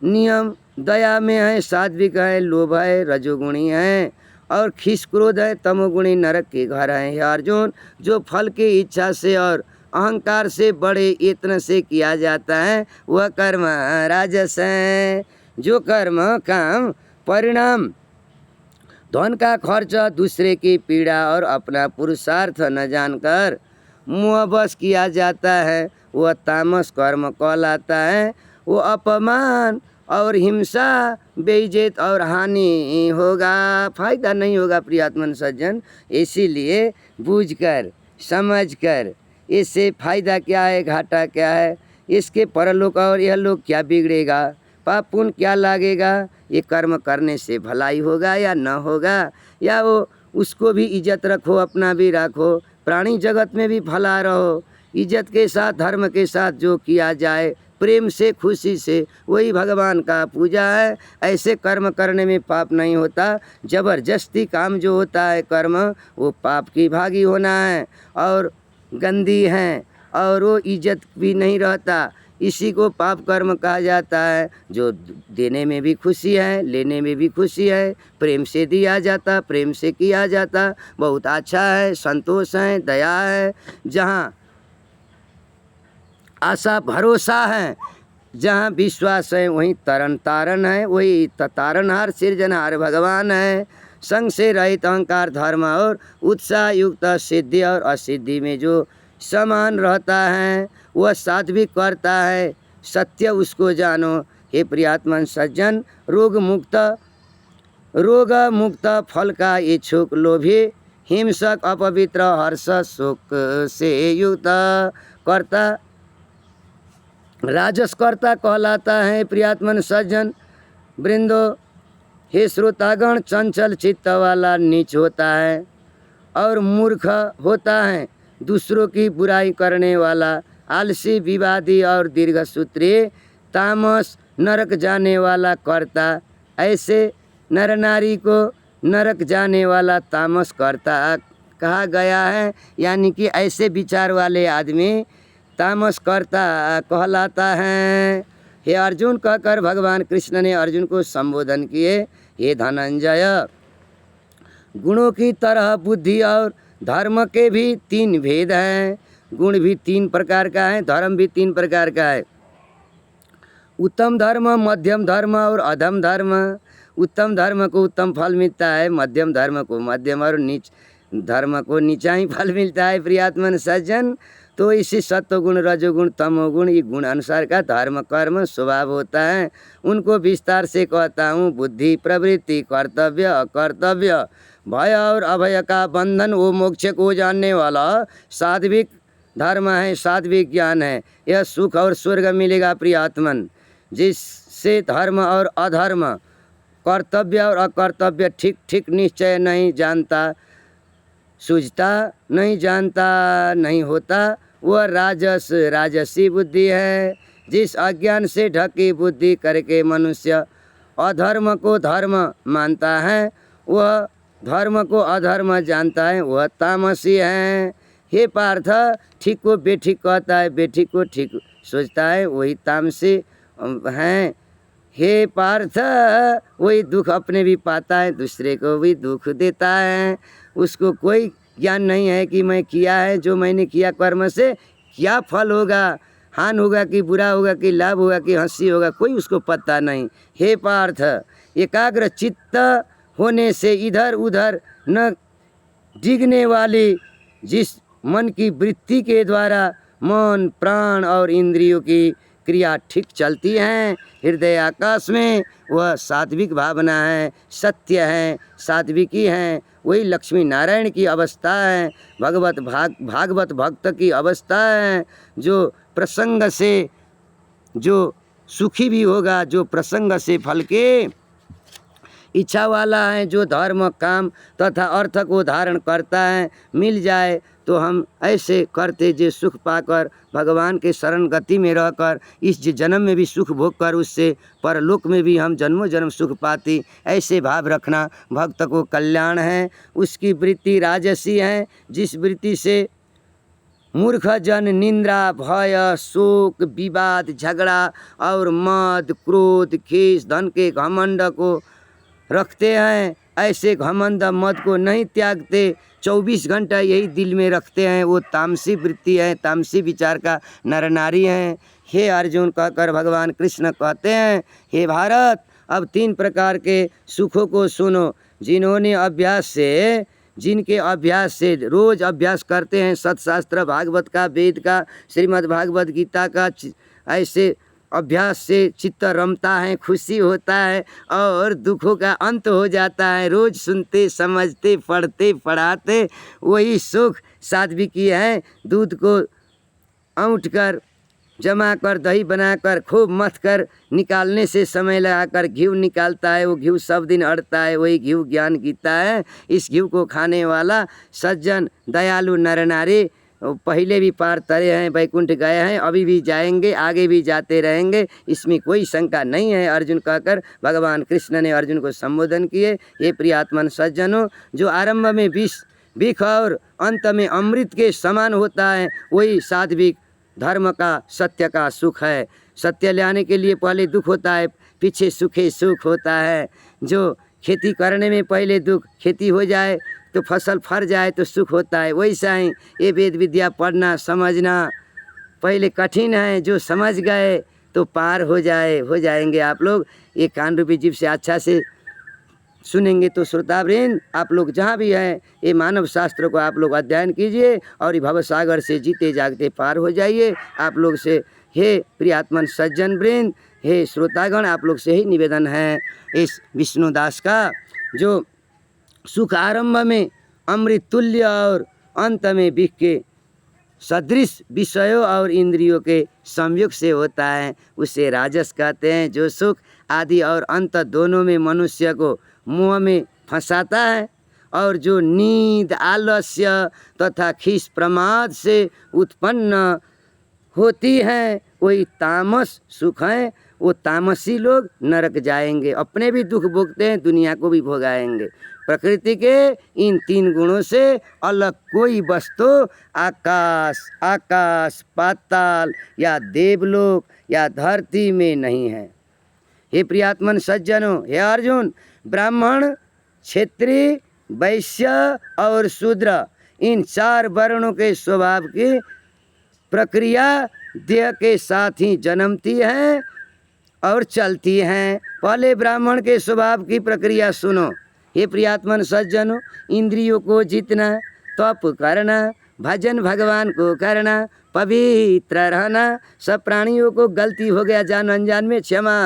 नियम दया में है सात्विक है। लोभ है रजोगुणी है और खीस क्रोध है तमोगुणी नरक के घर है। हे अर्जुन, जो फल की इच्छा से और अहंकार से बड़े यत्न से किया जाता है वह कर्म राजस है। जो कर्म काम परिणाम धन का खर्च, दूसरे की पीड़ा और अपना पुरुषार्थ न जानकर मोहवश किया जाता है वह तामस कर्म कहलाता है। वो अपमान और हिंसा, बेइज्जत और हानि होगा, फायदा नहीं होगा प्रियात्मन सज्जन। इसीलिए बूझकर समझकर इससे फायदा क्या है, घाटा क्या है, इसके परलोक और यह लोग क्या बिगड़ेगा, पाप पुण्य क्या लागेगा, ये कर्म करने से भलाई होगा या न होगा, या वो उसको भी इज्जत रखो अपना भी रखो, प्राणी जगत में भी भला रहो। इज्जत के साथ धर्म के साथ जो किया जाए प्रेम से खुशी से वही भगवान का पूजा है। ऐसे कर्म करने में पाप नहीं होता। जबरदस्ती काम जो होता है कर्म वो पाप की भागी होना है और गंदी है और वो इज्जत भी नहीं रहता। इसी को पाप कर्म कहा जाता है। जो देने में भी खुशी है, लेने में भी खुशी है, प्रेम से दिया जाता, प्रेम से किया जाता, बहुत अच्छा है, संतोष है, दया है। जहाँ आशा भरोसा है, जहाँ विश्वास है वहीं तरन तारण है, वही तारणहार सृजनहार भगवान है। संग से रहित अहंकार धर्म और उत्साह युक्त सिद्धि और असिद्धि में जो समान रहता है वह सात्विक करता है। सत्य उसको जानो हे प्रियात्मन सज्जन। रोग मुक्त फल का इच्छुक लोभी हिंसक अपवित्र हर्ष शोक से युक्त कर्ता राजसकर्ता कहलाता है। प्रियात्मन सज्जन वृंदो, हे श्रोतागण, चंचल चित्त वाला नीच होता है और मूर्ख होता है। दूसरों की बुराई करने वाला आलसी, विवादी और दीर्घसूत्री, तामस, नरक जाने वाला कर्ता। ऐसे नर नारी को नरक जाने वाला तामस कर्ता कहा गया है। यानी कि ऐसे विचार वाले आदमी तामस कर्ता कहलाता है। हे अर्जुन कहकर भगवान कृष्ण ने अर्जुन को संबोधन किए, हे धनंजय, गुणों की तरह बुद्धि और धर्म के भी 3 भेद हैं। गुण भी 3 प्रकार का है, धर्म भी 3 प्रकार का है। उत्तम धर्म, मध्यम धर्म और अधम धर्म। उत्तम धर्म को उत्तम फल मिलता है, मध्यम धर्म को मध्यम और नीच धर्म को नीचा ही फल मिलता है। प्रियात्मन सज्जन, तो इसी सत्वगुण रजोगुण तमोगुण ये गुण अनुसार का धर्म कर्म स्वभाव होता है। उनको विस्तार से कहता हूँ। बुद्धि प्रवृत्ति कर्तव्य अकर्तव्य भय और अभय का बंधन वो मोक्ष को जानने वाला सात्विक धर्म है, सात्विक ज्ञान है। यह सुख और स्वर्ग मिलेगा प्रियात्मन। जिससे धर्म और अधर्म कर्तव्य और अकर्तव्य ठीक ठीक निश्चय नहीं जानता, सूझता नहीं, जानता नहीं होता, वह राजसी बुद्धि है। जिस अज्ञान से ढकी बुद्धि करके मनुष्य अधर्म को धर्म मानता है, वह धर्म को अधर्म जानता है, वह तामसी है। हे पार्थ, ठीक को बेठीक कहता है, बेठीक को ठीक सोचता है, वही तामसी हैं। हे पार्थ, वही दुख अपने भी पाता है, दूसरे को भी दुख देता है। उसको कोई ज्ञान नहीं है कि मैं किया है, जो मैंने किया कर्म से क्या फल होगा, हानि होगा कि बुरा होगा कि लाभ होगा कि हंसी होगा, कोई उसको पता नहीं। हे पार्थ, एकाग्र चित्त होने से इधर उधर न डिगने वाली जिस मन की वृत्ति के द्वारा मन प्राण और इंद्रियों की क्रिया ठीक चलती हैं, हृदय आकाश में वह सात्विक भावना है, सत्य है, सात्विकी है। वही लक्ष्मी नारायण की अवस्था है, भागवत भक्त की अवस्था है। जो प्रसंग से जो सुखी भी होगा, जो प्रसंग से फल के इच्छा वाला है, जो धर्म काम तथा अर्थ को धारण करता है, मिल जाए तो हम ऐसे करते जो सुख पाकर भगवान के शरण गति में रहकर इस जन्म में भी सुख भोग कर उससे परलोक में भी हम जन्मों जन्म सुख पाती, ऐसे भाव रखना भक्त को कल्याण है। उसकी वृत्ति राजसी है, जिस वृत्ति से मूर्ख जन निंद्रा भय शोक विवाद झगड़ा और मद क्रोध खेस धन के घमंड को रखते हैं। ऐसे घमंड मद को नहीं त्यागते, 24 घंटा यही दिल में रखते हैं, वो तामसी वृत्ति है, तामसी विचार का नर नारी हैं। हे अर्जुन कहकर भगवान कृष्ण कहते हैं, हे भारत, अब 3 प्रकार के सुखों को सुनो। जिनके अभ्यास से रोज अभ्यास करते हैं, सत्शास्त्र भागवत का, वेद का, श्रीमद् भागवत गीता का, ऐसे अभ्यास से चित्त रमता है, खुशी होता है और दुखों का अंत हो जाता है। रोज सुनते समझते पढ़ते पढ़ाते वही सुख सात्विकी है। दूध को औंठ कर जमा कर दही बनाकर खूब मथ कर निकालने से समय लगाकर घी निकालता है, वो घी सब दिन अड़ता है, वही घी ज्ञान गीता है। इस घी को खाने वाला सज्जन दयालु नर नारी पहले भी पार तरे हैं, वैकुंठ गए हैं, अभी भी जाएंगे, आगे भी जाते रहेंगे, इसमें कोई शंका नहीं है। अर्जुन कहकर भगवान कृष्ण ने अर्जुन को संबोधन किए, ये प्रियात्मन सज्जनों, जो आरंभ में विष और अंत में अमृत के समान होता है, वही सात्विक धर्म का सत्य का सुख है। सत्य लाने के लिए पहले दुख होता है, पीछे सुखे सुख होता है। जो खेती करने में पहले दुख, खेती हो जाए तो फसल फर जाए तो सुख होता है, वैसा ही ये वेद विद्या पढ़ना समझना पहले कठिन है, जो समझ गए तो पार हो जाएंगे आप लोग। ये कान रूपी जीव से अच्छा से सुनेंगे तो श्रोतावृंद आप लोग जहाँ भी हैं, ये मानव शास्त्र को आप लोग अध्ययन कीजिए और भव सागर से जीते जागते पार हो जाइए। आप लोग से हे प्रियात्मन सज्जन वृंद, हे श्रोतागण, आप लोग से ही निवेदन है, इस विष्णुदास का जो सुख आरंभ में अमृत तुल्य और अंत में विष के सदृश विषयों और इंद्रियों के संयोग से होता है, उसे राजस कहते हैं। जो सुख आदि और अंत दोनों में मनुष्य को मोह में फंसाता है और जो नींद आलस्य तथा खीस प्रमाद से उत्पन्न होती है, वही तामस सुख है। वो तामसी लोग नरक जाएंगे, अपने भी दुख भोगते हैं, दुनिया को भी भोगाएंगे। प्रकृति के इन 3 गुणों से अलग कोई वस्तु आकाश पाताल या देवलोक या धरती में नहीं है। हे प्रियात्मन सज्जनों, हे अर्जुन, ब्राह्मण क्षत्रिय वैश्य और शूद्र इन 4 वर्णों के स्वभाव की प्रक्रिया देह के साथ ही जन्मती है और चलती हैं। पहले ब्राह्मण के स्वभाव की प्रक्रिया सुनो। हे प्रियात्मन सज्जनों, इंद्रियों को जीतना, तप करना, भजन भगवान को करना, पवित्र रहना। सब प्राणियों को गलती हो गया जान अनजान में, क्षमा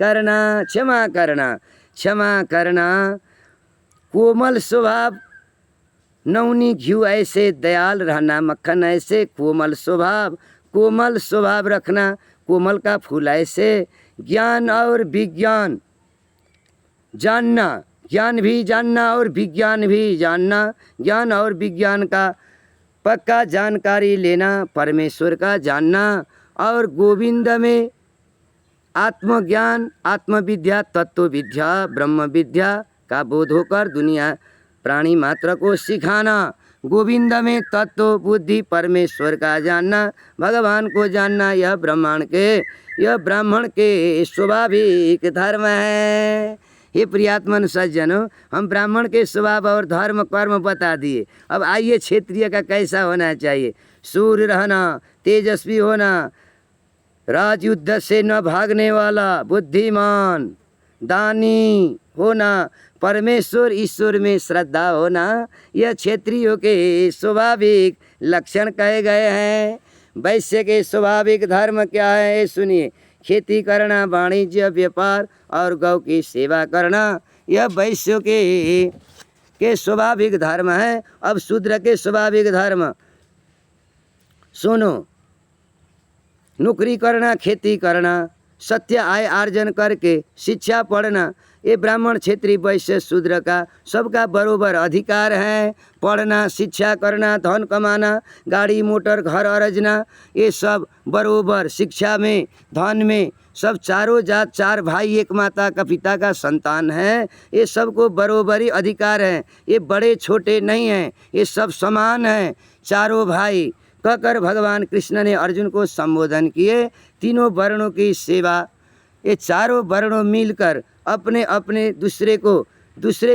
करना, क्षमा करना, क्षमा करना। कोमल स्वभाव नवनी घी ऐसे दयाल रहना, मक्खन ऐसे कोमल स्वभाव रखना, कोमल का फूल ऐसे। ज्ञान और विज्ञान जानना, ज्ञान भी जानना और विज्ञान भी जानना, ज्ञान और विज्ञान का पक्का जानकारी लेना, परमेश्वर का जानना। और गोविंद में आत्मज्ञान, आत्मविद्या, तत्व विद्या, ब्रह्म विद्या का बोध होकर दुनिया प्राणी मात्र को सिखाना। गोविंद में तत्व बुद्धि परमेश्वर का जानना, भगवान को जानना, यह ब्राह्मण के स्वाभाविक धर्म है। हे प्रियात्मन सज्जनों, हम ब्राह्मण के स्वभाव और धर्म कर्म बता दिए। अब आइए क्षेत्रीय का कैसा होना चाहिए। सूर्य रहना, तेजस्वी होना, राजयुद्ध से न भागने वाला, बुद्धिमान, दानी होना, परमेश्वर ईश्वर में श्रद्धा होना, यह क्षेत्रियों के स्वाभाविक लक्षण कहे गए हैं। वैश्य के स्वाभाविक धर्म क्या है सुनिए। खेती करना, वाणिज्य व्यापार और गौ की सेवा करना, यह वैश्यों के स्वाभाविक धर्म है। अब शूद्र के स्वाभाविक धर्म सुनो। नौकरी करना, खेती करना, सत्य आय आर्जन करके शिक्षा पढ़ना, ये ब्राह्मण क्षेत्रीय वैश्य शूद्र का सबका बरोबर अधिकार है। पढ़ना, शिक्षा करना, धन कमाना, गाड़ी मोटर घर अर्जना, ये सब बरोबर। शिक्षा में, धन में, सब चारों जात, चार भाई एक माता का पिता का संतान है, ये सबको बरोबरी अधिकार है। ये बड़े छोटे नहीं हैं, ये सब समान हैं, चारों भाई कहकर भगवान कृष्ण ने अर्जुन को संबोधन किए। तीनों वर्णों की सेवा, ये चारों वर्णों मिलकर अपने अपने दूसरे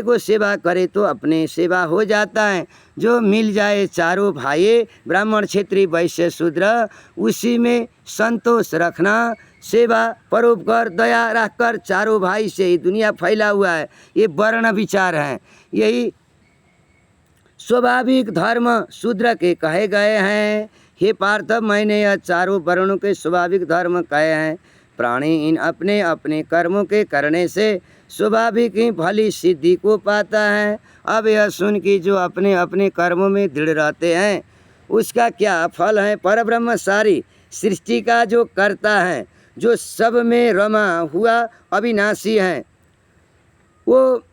को सेवा करे तो अपने सेवा हो जाता है। जो मिल जाए चारों भाई ब्राह्मण क्षेत्रीय वैश्य शूद्र, उसी में संतोष रखना, सेवा परोपकार दया रखकर चारों भाई से ही दुनिया फैला हुआ है। ये वर्ण विचार हैं, यही स्वाभाविक धर्म शूद्र के कहे गए हैं। हे पार्थ, मैंने यह चारों वर्णों के स्वाभाविक धर्म कहे हैं। प्राणी इन अपने अपने कर्मों के करने से स्वाभाविक ही भली सिद्धि को पाता है। अब यह सुन कि जो अपने अपने कर्मों में दृढ़ रहते हैं उसका क्या फल है। परब्रह्म सारी सृष्टि का जो करता है, जो सब में रमा हुआ अविनाशी है, वो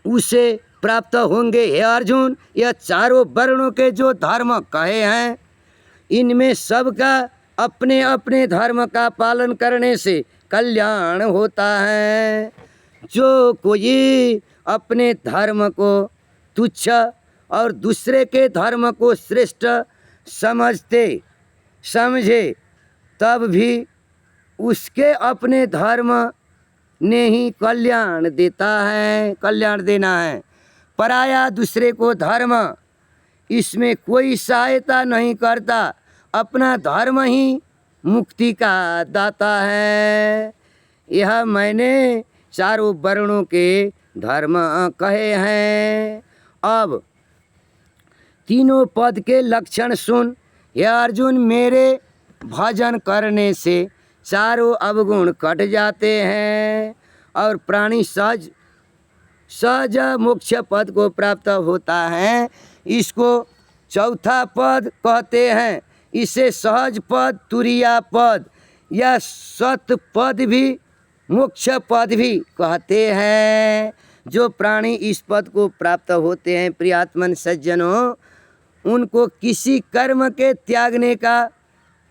उसे प्राप्त होंगे। हे अर्जुन, यह चारों वर्णों के जो धर्म कहे हैं, इनमें सबका अपने अपने धर्म का पालन करने से कल्याण होता है। जो कोई अपने धर्म को तुच्छ और दूसरे के धर्म को श्रेष्ठ समझे तब भी उसके अपने धर्म ने ही कल्याण देना है। पराया दूसरे को धर्म इसमें कोई सहायता नहीं करता, अपना धर्म ही मुक्ति का दाता है। यह मैंने चारों वर्णों के धर्म कहे हैं। अब तीनों पद के लक्षण सुन। यह अर्जुन, मेरे भजन करने से चारों अवगुण कट जाते हैं और प्राणी सहज मोक्ष पद को प्राप्त होता है। इसको चौथा पद कहते हैं। इसे सहज पद, तुरीया पद या सत पद भी, मोक्ष पद भी कहते हैं। जो प्राणी इस पद को प्राप्त होते हैं प्रियात्मन सज्जनों, उनको किसी कर्म के त्यागने का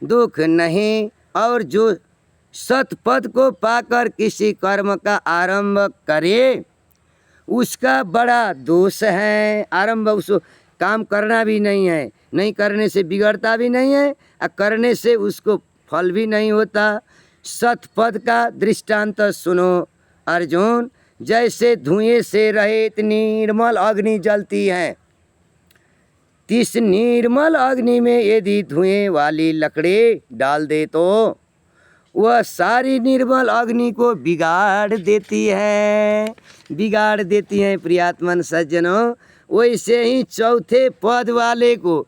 दुख नहीं, और जो सत पद को पाकर किसी कर्म का आरंभ करे उसका बड़ा दोष है। आरंभ उसको काम करना भी नहीं है, नहीं करने से बिगड़ता भी नहीं है और करने से उसको फल भी नहीं होता। सतपद का दृष्टांत सुनो अर्जुन। जैसे धुएं से रहित निर्मल अग्नि जलती है, इस निर्मल अग्नि में यदि धुएं वाली लकड़ी डाल दे तो वह सारी निर्मल अग्नि को बिगाड़ देती है प्रियात्मन सज्जनों। वैसे ही चौथे पद वाले को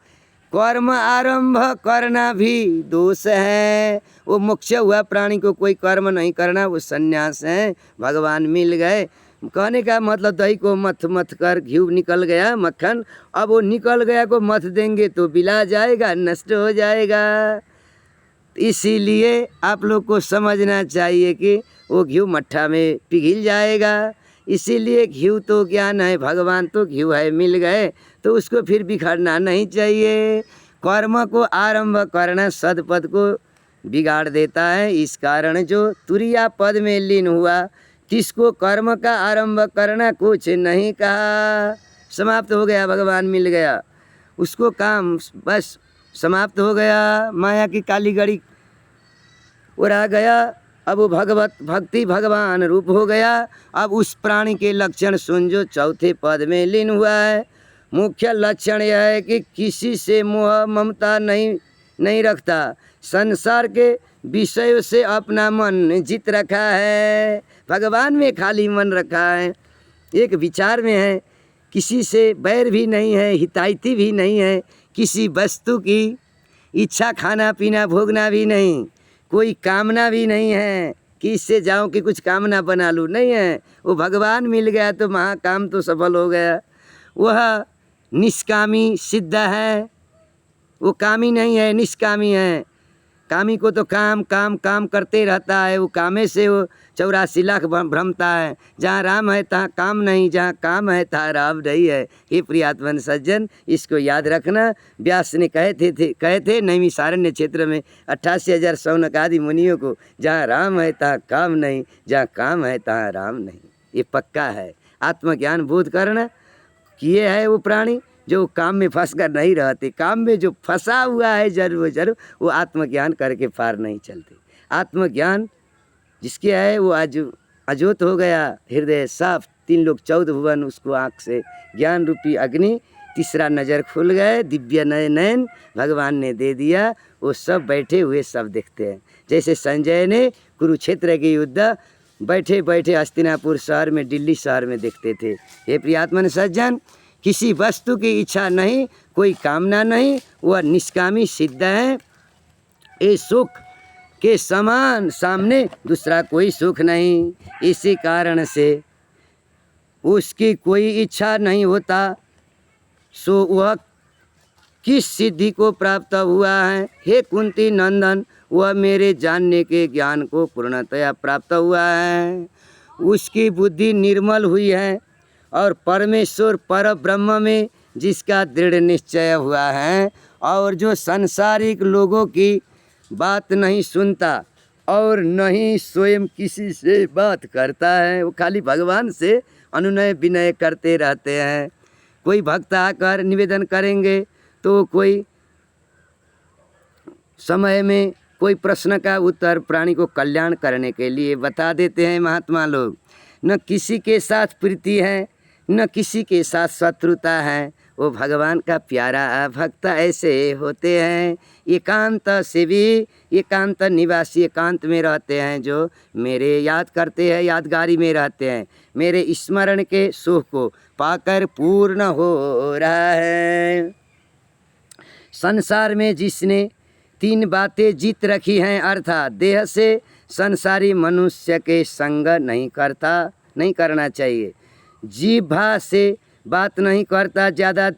कर्म आरंभ करना भी दोष है। वो मोक्ष हुआ प्राणी को कोई कर्म नहीं करना, वो सन्यास है। भगवान मिल गए, कहने का मतलब दही को मथ मथ कर घी निकल गया मक्खन, अब वो निकल गया को मथ देंगे तो बिला जाएगा, नष्ट हो जाएगा। इसीलिए आप लोग को समझना चाहिए कि वो घी मट्ठा में पिघल जाएगा। इसीलिए घी तो ज्ञान है, भगवान तो घी है, मिल गए तो उसको फिर बिखरना नहीं चाहिए। कर्म को आरंभ करना सदपद को बिगाड़ देता है। इस कारण जो तुरिया पद में लीन हुआ, किसको कर्म का आरंभ करना कुछ नहीं कहा, समाप्त हो गया, भगवान मिल गया, उसको काम बस समाप्त हो गया, माया की काली गड़ी उड़ा गया। अब वो भगवत भक्ति भगवान रूप हो गया। अब उस प्राणी के लक्षण सुन जो चौथे पद में लीन हुआ है। मुख्य लक्षण यह है कि किसी से मोह ममता नहीं रखता, संसार के विषयों से अपना मन जीत रखा है, भगवान में खाली मन रखा है, एक विचार में है, किसी से बैर भी नहीं है, हिताइती भी नहीं है, किसी वस्तु की इच्छा खाना पीना भोगना भी नहीं, कोई कामना भी नहीं है कि इससे जाऊं कि कुछ कामना बना लूँ, नहीं है। वो भगवान मिल गया तो महाकाम तो सफल हो गया। वह निष्कामी सिद्ध है, वो कामी नहीं है, निष्कामी है। कामी को तो काम काम काम करते रहता है, वो कामे से वो 84 लाख भ्रमता है। जहाँ राम है तहाँ काम नहीं, जहाँ काम है तहाँ राम नहीं है। हे प्रियात्मन सज्जन, इसको याद रखना। व्यास ने कहे थे नैमिषारण्य क्षेत्र में 88,000 शौनक आदि मुनियों को, जहाँ राम है तहाँ काम नहीं, जहाँ काम है तहाँ राम नहीं। ये पक्का है। आत्मज्ञान बोध करना किए है वो प्राणी जो काम में फंस कर नहीं रहते, काम में जो फंसा हुआ है जरूर वो आत्मज्ञान करके पार नहीं चलते। आत्मज्ञान जिसके है वो आज अजोत हो गया, हृदय साफ, 3 लोक 14 भुवन उसको आँख से ज्ञान रूपी अग्नि, तीसरा नज़र खुल गए, दिव्य नयन भगवान ने दे दिया। वो सब बैठे हुए सब देखते हैं। जैसे संजय ने कुरुक्षेत्र के युद्ध बैठे बैठे हस्तिनापुर शहर में, दिल्ली शहर में देखते थे। हे प्रियात्मन सज्जन, किसी वस्तु की इच्छा नहीं, कोई कामना नहीं, वह निष्कामी सिद्ध है। ये सुख के समान सामने दूसरा कोई सुख नहीं। इसी कारण से उसकी कोई इच्छा नहीं होता, सो वह किस सिद्धि को प्राप्त हुआ है। हे कुंती नंदन, वह मेरे जानने के ज्ञान को पूर्णतया प्राप्त हुआ है। उसकी बुद्धि निर्मल हुई है और परमेश्वर पर ब्रह्म में जिसका दृढ़ निश्चय हुआ है, और जो सांसारिक लोगों की बात नहीं सुनता और नहीं स्वयं किसी से बात करता है, वो खाली भगवान से अनुनय विनय करते रहते हैं। कोई भक्त आकर निवेदन करेंगे तो कोई समय में कोई प्रश्न का उत्तर प्राणी को कल्याण करने के लिए बता देते हैं महात्मा लोग। न किसी के साथ प्रीति है, न किसी के साथ शत्रुता है। वो भगवान का प्यारा भक्त ऐसे होते हैं। एकांत से भी एकांत निवासी एकांत में रहते हैं, जो मेरे याद करते हैं, यादगारी में रहते हैं, मेरे स्मरण के सुख को पाकर पूर्ण हो रहा है। संसार में जिसने 3 बातें जीत रखी हैं, अर्थात देह से संसारी मनुष्य के संग नहीं करना चाहिए, जीभा से बात नहीं करता, ज़्यादा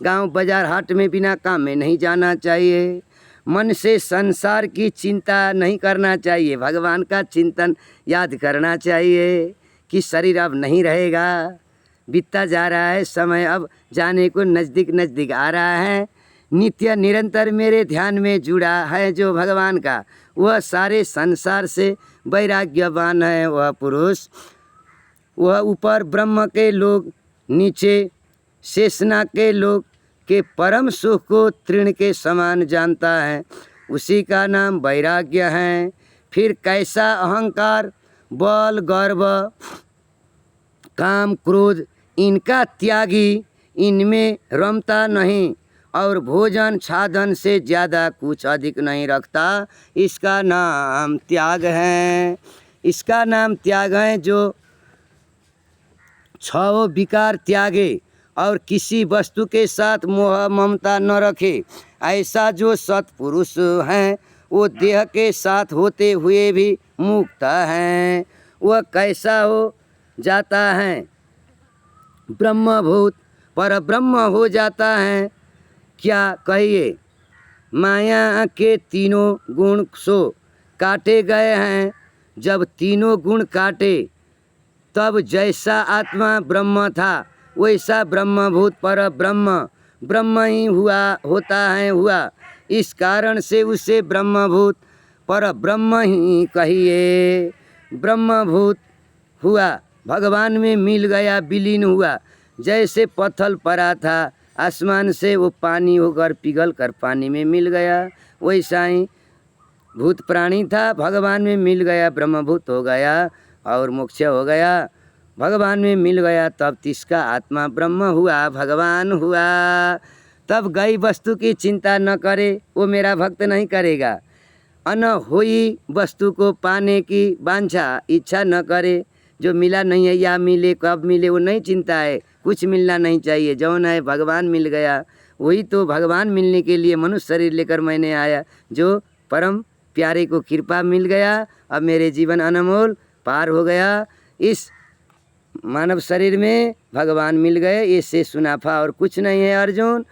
गांव बाजार हाट में बिना काम में नहीं जाना चाहिए, मन से संसार की चिंता नहीं करना चाहिए, भगवान का चिंतन याद करना चाहिए कि शरीर अब नहीं रहेगा, बीतता जा रहा है समय, अब जाने को नज़दीक आ रहा है। नित्य निरंतर मेरे ध्यान में जुड़ा है जो भगवान का, वह सारे संसार से वैराग्यवान है। वह पुरुष, वह ऊपर ब्रह्म के लोग, नीचे शेषनाग के लोग के परम सुख को तृण के समान जानता है, उसी का नाम वैराग्य है। फिर कैसा अहंकार, बल, गर्व, काम, क्रोध, इनका त्यागी, इनमें रमता नहीं और भोजन साधन से ज़्यादा कुछ अधिक नहीं रखता, इसका नाम त्याग है। इसका नाम त्याग है। जो 6 विकार त्यागे और किसी वस्तु के साथ मोह ममता न रखे। ऐसा जो सत्पुरुष हैं वो देह के साथ होते हुए भी मुक्त हैं। वह कैसा हो जाता है? ब्रह्मभूत पर ब्रह्म हो जाता है। क्या कहिए? माया के तीनों गुण सो काटे गए हैं। जब तीनों गुण काटे तब जैसा आत्मा ब्रह्म था वैसा ब्रह्मभूत पर ब्रह्म ही होता है हुआ। इस कारण से उसे ब्रह्मभूत पर ब्रह्म ही कहिए। ब्रह्मभूत हुआ, भगवान में मिल गया, विलीन हुआ। जैसे पत्थर पड़ा था आसमान से, वो पानी होकर पिघल कर पानी में मिल गया, वैसा ही भूत प्राणी था, भगवान में मिल गया, ब्रह्मभूत हो गया और मोक्ष हो गया। भगवान में मिल गया तब तिसका आत्मा ब्रह्म हुआ, भगवान हुआ। तब गई वस्तु की चिंता न करे, वो मेरा भक्त नहीं करेगा। अनहोई वस्तु को पाने की वांछा इच्छा न करे। जो मिला नहीं है या मिले कब मिले वो नहीं चिंता है, कुछ मिलना नहीं चाहिए। जौन है भगवान मिल गया, वही तो भगवान मिलने के लिए मनुष्य शरीर लेकर मैंने आया। जो परम प्यारे को कृपा मिल गया, अब मेरे जीवन अनमोल पार हो गया। इस मानव शरीर में भगवान मिल गए, इससे सुनाफा और कुछ नहीं है। अर्जुन,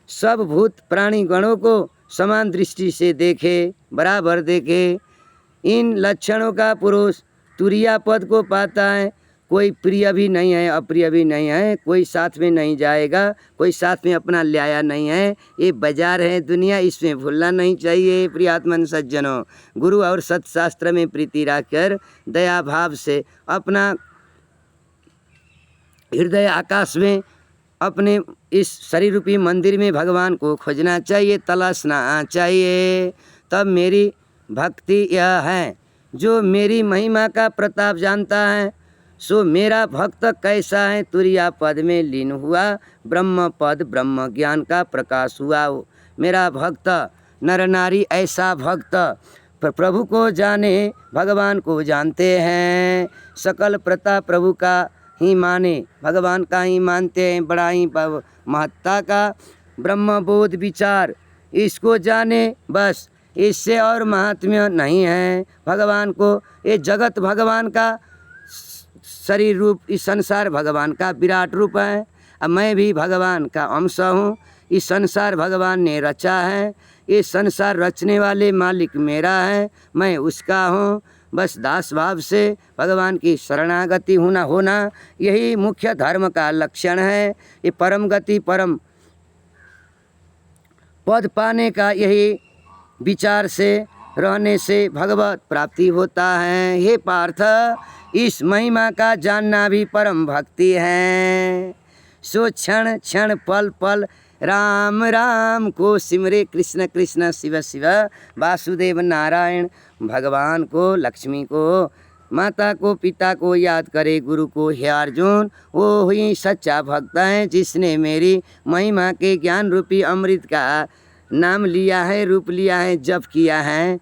सब भूत प्राणी गणों को समान दृष्टि से देखे, बराबर देखे। इन लक्षणों का पुरुष तुरिया पद को पाता है। कोई प्रिय भी नहीं है, अप्रिय भी नहीं है, कोई साथ में नहीं जाएगा, कोई साथ में अपना लाया नहीं है। ये बाजार है दुनिया, इसमें भूलना नहीं चाहिए। प्रियात्मन सज्जनों, गुरु और सत्शास्त्र में प्रीति रखकर दया भाव से अपना हृदय आकाश में अपने इस शरीर रूपी मंदिर में भगवान को खोजना चाहिए, तलाशना चाहिए। तब मेरी भक्ति यह है, जो मेरी महिमा का प्रताप जानता है सो मेरा भक्त कैसा है। तुरिया पद में लीन हुआ, ब्रह्म पद ब्रह्म ज्ञान का प्रकाश हुआ। मेरा भक्त नर नारी ऐसा भक्त प्रभु को जाने, भगवान को जानते हैं। सकल प्रताप प्रभु का ही माने, भगवान का ही मानते हैं। बड़ा ही महत्ता का ब्रह्मबोध विचार, इसको जाने बस, इससे और महात्म्य नहीं है। भगवान को, ये जगत भगवान का शरीर रूप, इस संसार भगवान का विराट रूप है। अब मैं भी भगवान का अंश हूँ। इस संसार भगवान ने रचा है, ये संसार रचने वाले मालिक मेरा है, मैं उसका हूँ। बस दास भाव से भगवान की शरणागति होना यही मुख्य धर्म का लक्षण है। ये परम गति, परम पद पाने का यही विचार से रहने से भगवत प्राप्ति होता है। हे पार्थ, इस महिमा का जानना भी परम भक्ति है। सो क्षण क्षण पल पल राम राम को सिमरे, कृष्ण कृष्ण शिव शिव वासुदेव नारायण। भगवान को, लक्ष्मी को, माता को, पिता को याद करे, गुरु को। हे अर्जुन, वो ही सच्चा भक्त है जिसने मेरी महिमा के ज्ञान रूपी अमृत का नाम लिया है, रूप लिया है, जप किया है,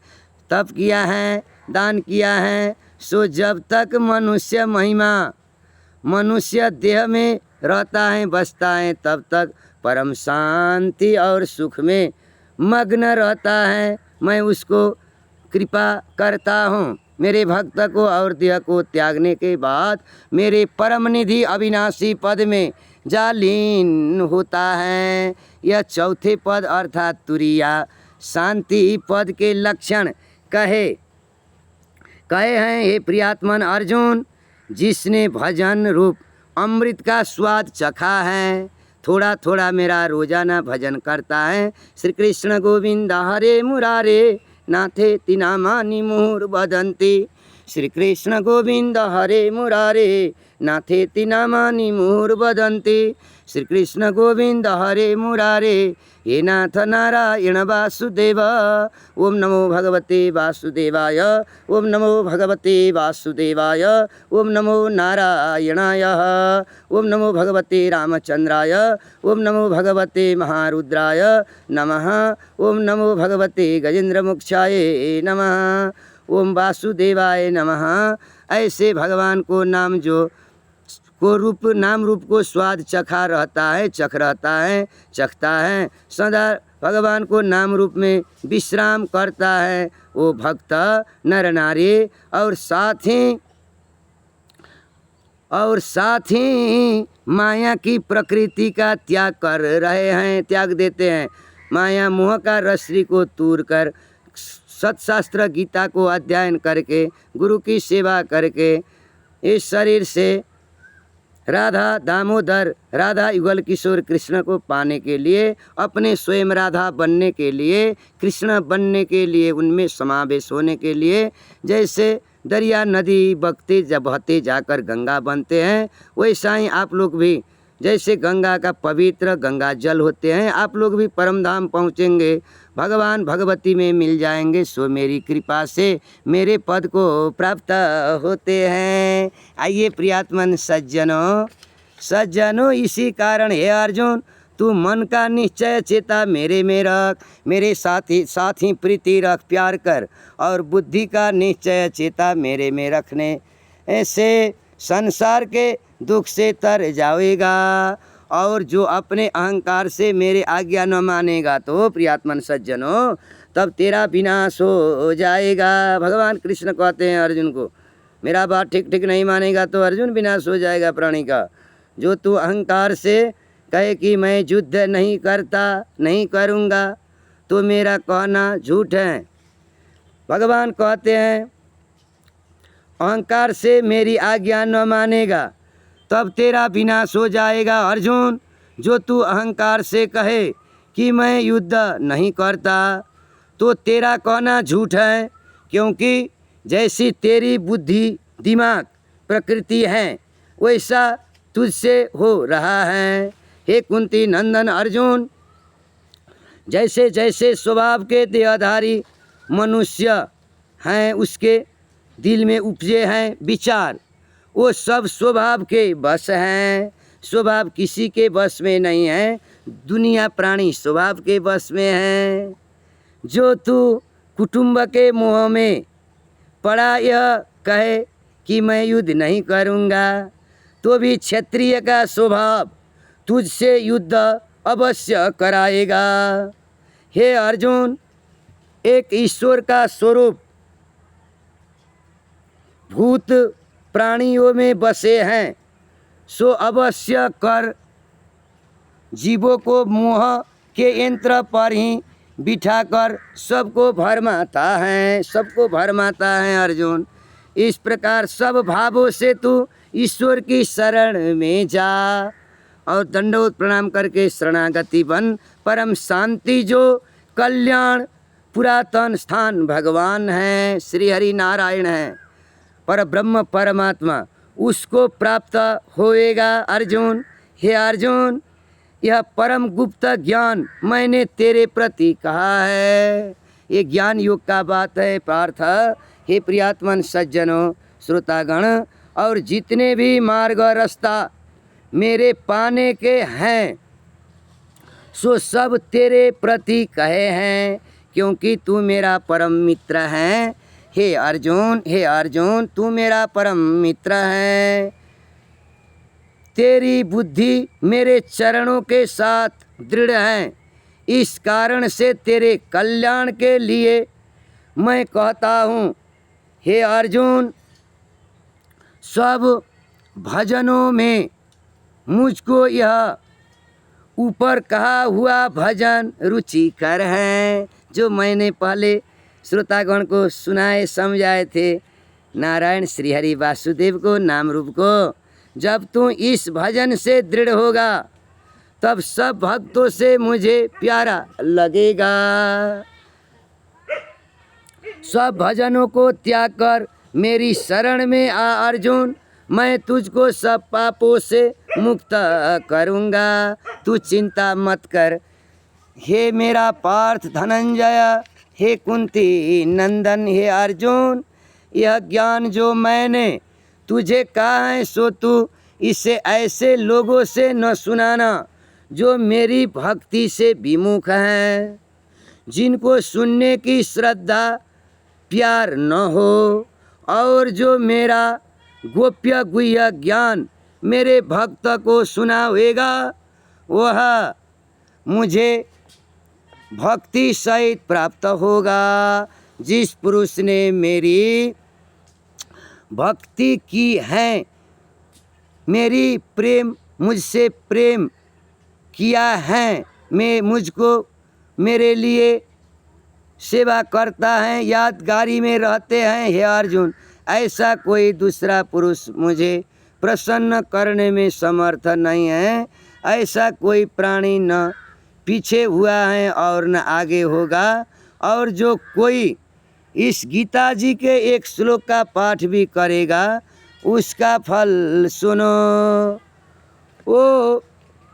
तप किया है, दान किया है। सो जब तक मनुष्य महिमा, मनुष्य देह में रहता है, बसता है, तब तक परम शांति और सुख में मग्न रहता है। मैं उसको कृपा करता हूँ। मेरे भक्त को और देह को त्यागने के बाद मेरे परम निधि अविनाशी पद में जा लीन होता है। यह चौथे पद अर्थात तुरिया शांति पद के लक्षण कहे हैं। हे प्रियात्मन अर्जुन, जिसने भजन रूप अमृत का स्वाद चखा है, थोड़ा थोड़ा मेरा रोजाना भजन करता है। श्री कृष्ण गोविंद हरे मुरारे नाथे तिनामानि मुहुर बदंती। श्री कृष्ण गोविंद हरे मुरारे नाथे तिनामानि मुहुर बदंती। श्री कृष्ण गोविंद हरे मुरारे हे नाथ नारायण वासुदेव। ओम नमो भगवते वासुदेवाय, ओम नमो भगवते वासुदेवाय, ओम नमो नारायणाय, ओम नमो भगवते रामचंद्राय, ओम नमो भगवते महारुद्राय नमः, ओम नमो भगवते गजेंद्रमोक्षाय नमः, ओम वासुदेवाय नमः। ऐसे भगवान को नाम जो को रूप नाम रूप को स्वाद चखा रहता है, चख रहता है, चखता है, सदा भगवान को नाम रूप में विश्राम करता है वो भक्त नर नारी। और साथ ही माया की प्रकृति का त्याग कर रहे हैं, त्याग देते हैं। माया मोह का रस्सी को तूर कर सत्शास्त्र गीता को अध्ययन करके गुरु की सेवा करके इस शरीर से राधा दामोदर, राधा युगल किशोर कृष्ण को पाने के लिए, अपने स्वयं राधा बनने के लिए, कृष्ण बनने के लिए, उनमें समावेश होने के लिए, जैसे दरिया नदी बगते जब बहते जाकर गंगा बनते हैं, वैसा ही आप लोग भी जैसे गंगा का पवित्र गंगा जल होते हैं, आप लोग भी परम धाम पहुँचेंगे, भगवान भगवती में मिल जाएंगे। सो मेरी कृपा से मेरे पद को प्राप्त होते हैं। आइए प्रियात्मन सज्जनों, इसी कारण हे अर्जुन, तू मन का निश्चय चेता मेरे में रख, मेरे साथ ही प्रीति रख, प्यार कर, और बुद्धि का निश्चय चेता मेरे में रखने ऐसे संसार के दुख से तर जाएगा। और जो अपने अहंकार से मेरे आज्ञा न मानेगा तो प्रियात्मन सज्जनों, तब तेरा विनाश हो जाएगा। भगवान कृष्ण कहते हैं अर्जुन को, मेरा बात ठीक नहीं मानेगा तो अर्जुन विनाश हो जाएगा प्राणी का। जो तू अहंकार से कहे कि मैं युद्ध नहीं करता, नहीं करूँगा, तो मेरा कहना झूठ है। भगवान कहते हैं अहंकार से मेरी आज्ञा न मानेगा तब तेरा विनाश हो जाएगा। अर्जुन, जो तू अहंकार से कहे कि मैं युद्ध नहीं करता, तो तेरा कहना झूठ है, क्योंकि जैसी तेरी बुद्धि दिमाग प्रकृति है वैसा तुझसे हो रहा है। हे कुंती नंदन अर्जुन, जैसे जैसे स्वभाव के देहधारी मनुष्य हैं उसके दिल में उपजे हैं विचार, वो सब स्वभाव के बस हैं। स्वभाव किसी के बस में नहीं है, दुनिया प्राणी स्वभाव के बस में है। जो तू कुटुंब के मोह में पड़ा यह कहे कि मैं युद्ध नहीं करूँगा, तो भी क्षत्रिय का स्वभाव तुझसे युद्ध अवश्य कराएगा। हे अर्जुन, एक ईश्वर का स्वरूप भूत प्राणियों में बसे हैं, सो अवश्य कर जीवों को मोह के यंत्र पर ही बिठाकर सबको भरमाता है अर्जुन। इस प्रकार सब भावों से तू ईश्वर की शरण में जा और दंडोत प्रणाम करके शरणागति बन। परम शांति जो कल्याण पुरातन स्थान भगवान है, श्री हरि नारायण है, पर ब्रह्म परमात्मा, उसको प्राप्त होएगा अर्जुन। हे अर्जुन, यह परम गुप्त ज्ञान मैंने तेरे प्रति कहा है। ये ज्ञान योग का बात है पार्थ। हे प्रियात्मन सज्जनों, श्रोतागण, और जितने भी मार्ग रास्ता मेरे पाने के हैं सो सब तेरे प्रति कहे हैं, क्योंकि तू मेरा परम मित्र है। हे अर्जुन, तू मेरा परम मित्र है। तेरी बुद्धि मेरे चरणों के साथ दृढ़ है, इस कारण से तेरे कल्याण के लिए मैं कहता हूँ। हे अर्जुन, सब भजनों में मुझको यह ऊपर कहा हुआ भजन रुचिकर है, जो मैंने पहले श्रोतागण को सुनाए समझाए थे। नारायण श्री हरि वासुदेव को, नाम रूप को। जब तू इस भजन से दृढ़ होगा तब सब भक्तों से मुझे प्यारा लगेगा। सब भजनों को त्याग कर मेरी शरण में आ अर्जुन, मैं तुझको सब पापों से मुक्त करूँगा। तू चिंता मत कर। हे मेरा पार्थ धनंजय, हे कुंती नंदन, हे अर्जुन, यह ज्ञान जो मैंने तुझे कहा है सो तू इसे ऐसे लोगों से न सुनाना जो मेरी भक्ति से विमुख हैं, जिनको सुनने की श्रद्धा प्यार न हो, और जो मेरा गोप्य गुह्य ज्ञान मेरे भक्त को सुनावेगा वह मुझे भक्ति सहित प्राप्त होगा। जिस पुरुष ने मेरी भक्ति की है, मेरी प्रेम मुझसे प्रेम किया है, मैं मुझको मेरे लिए सेवा करता है, यादगारी में रहते हैं, हे अर्जुन, ऐसा कोई दूसरा पुरुष मुझे प्रसन्न करने में समर्थ नहीं है। ऐसा कोई प्राणी न पीछे हुआ है और न आगे होगा। और जो कोई इस गीता जी के एक श्लोक का पाठ भी करेगा उसका फल सुनो। वो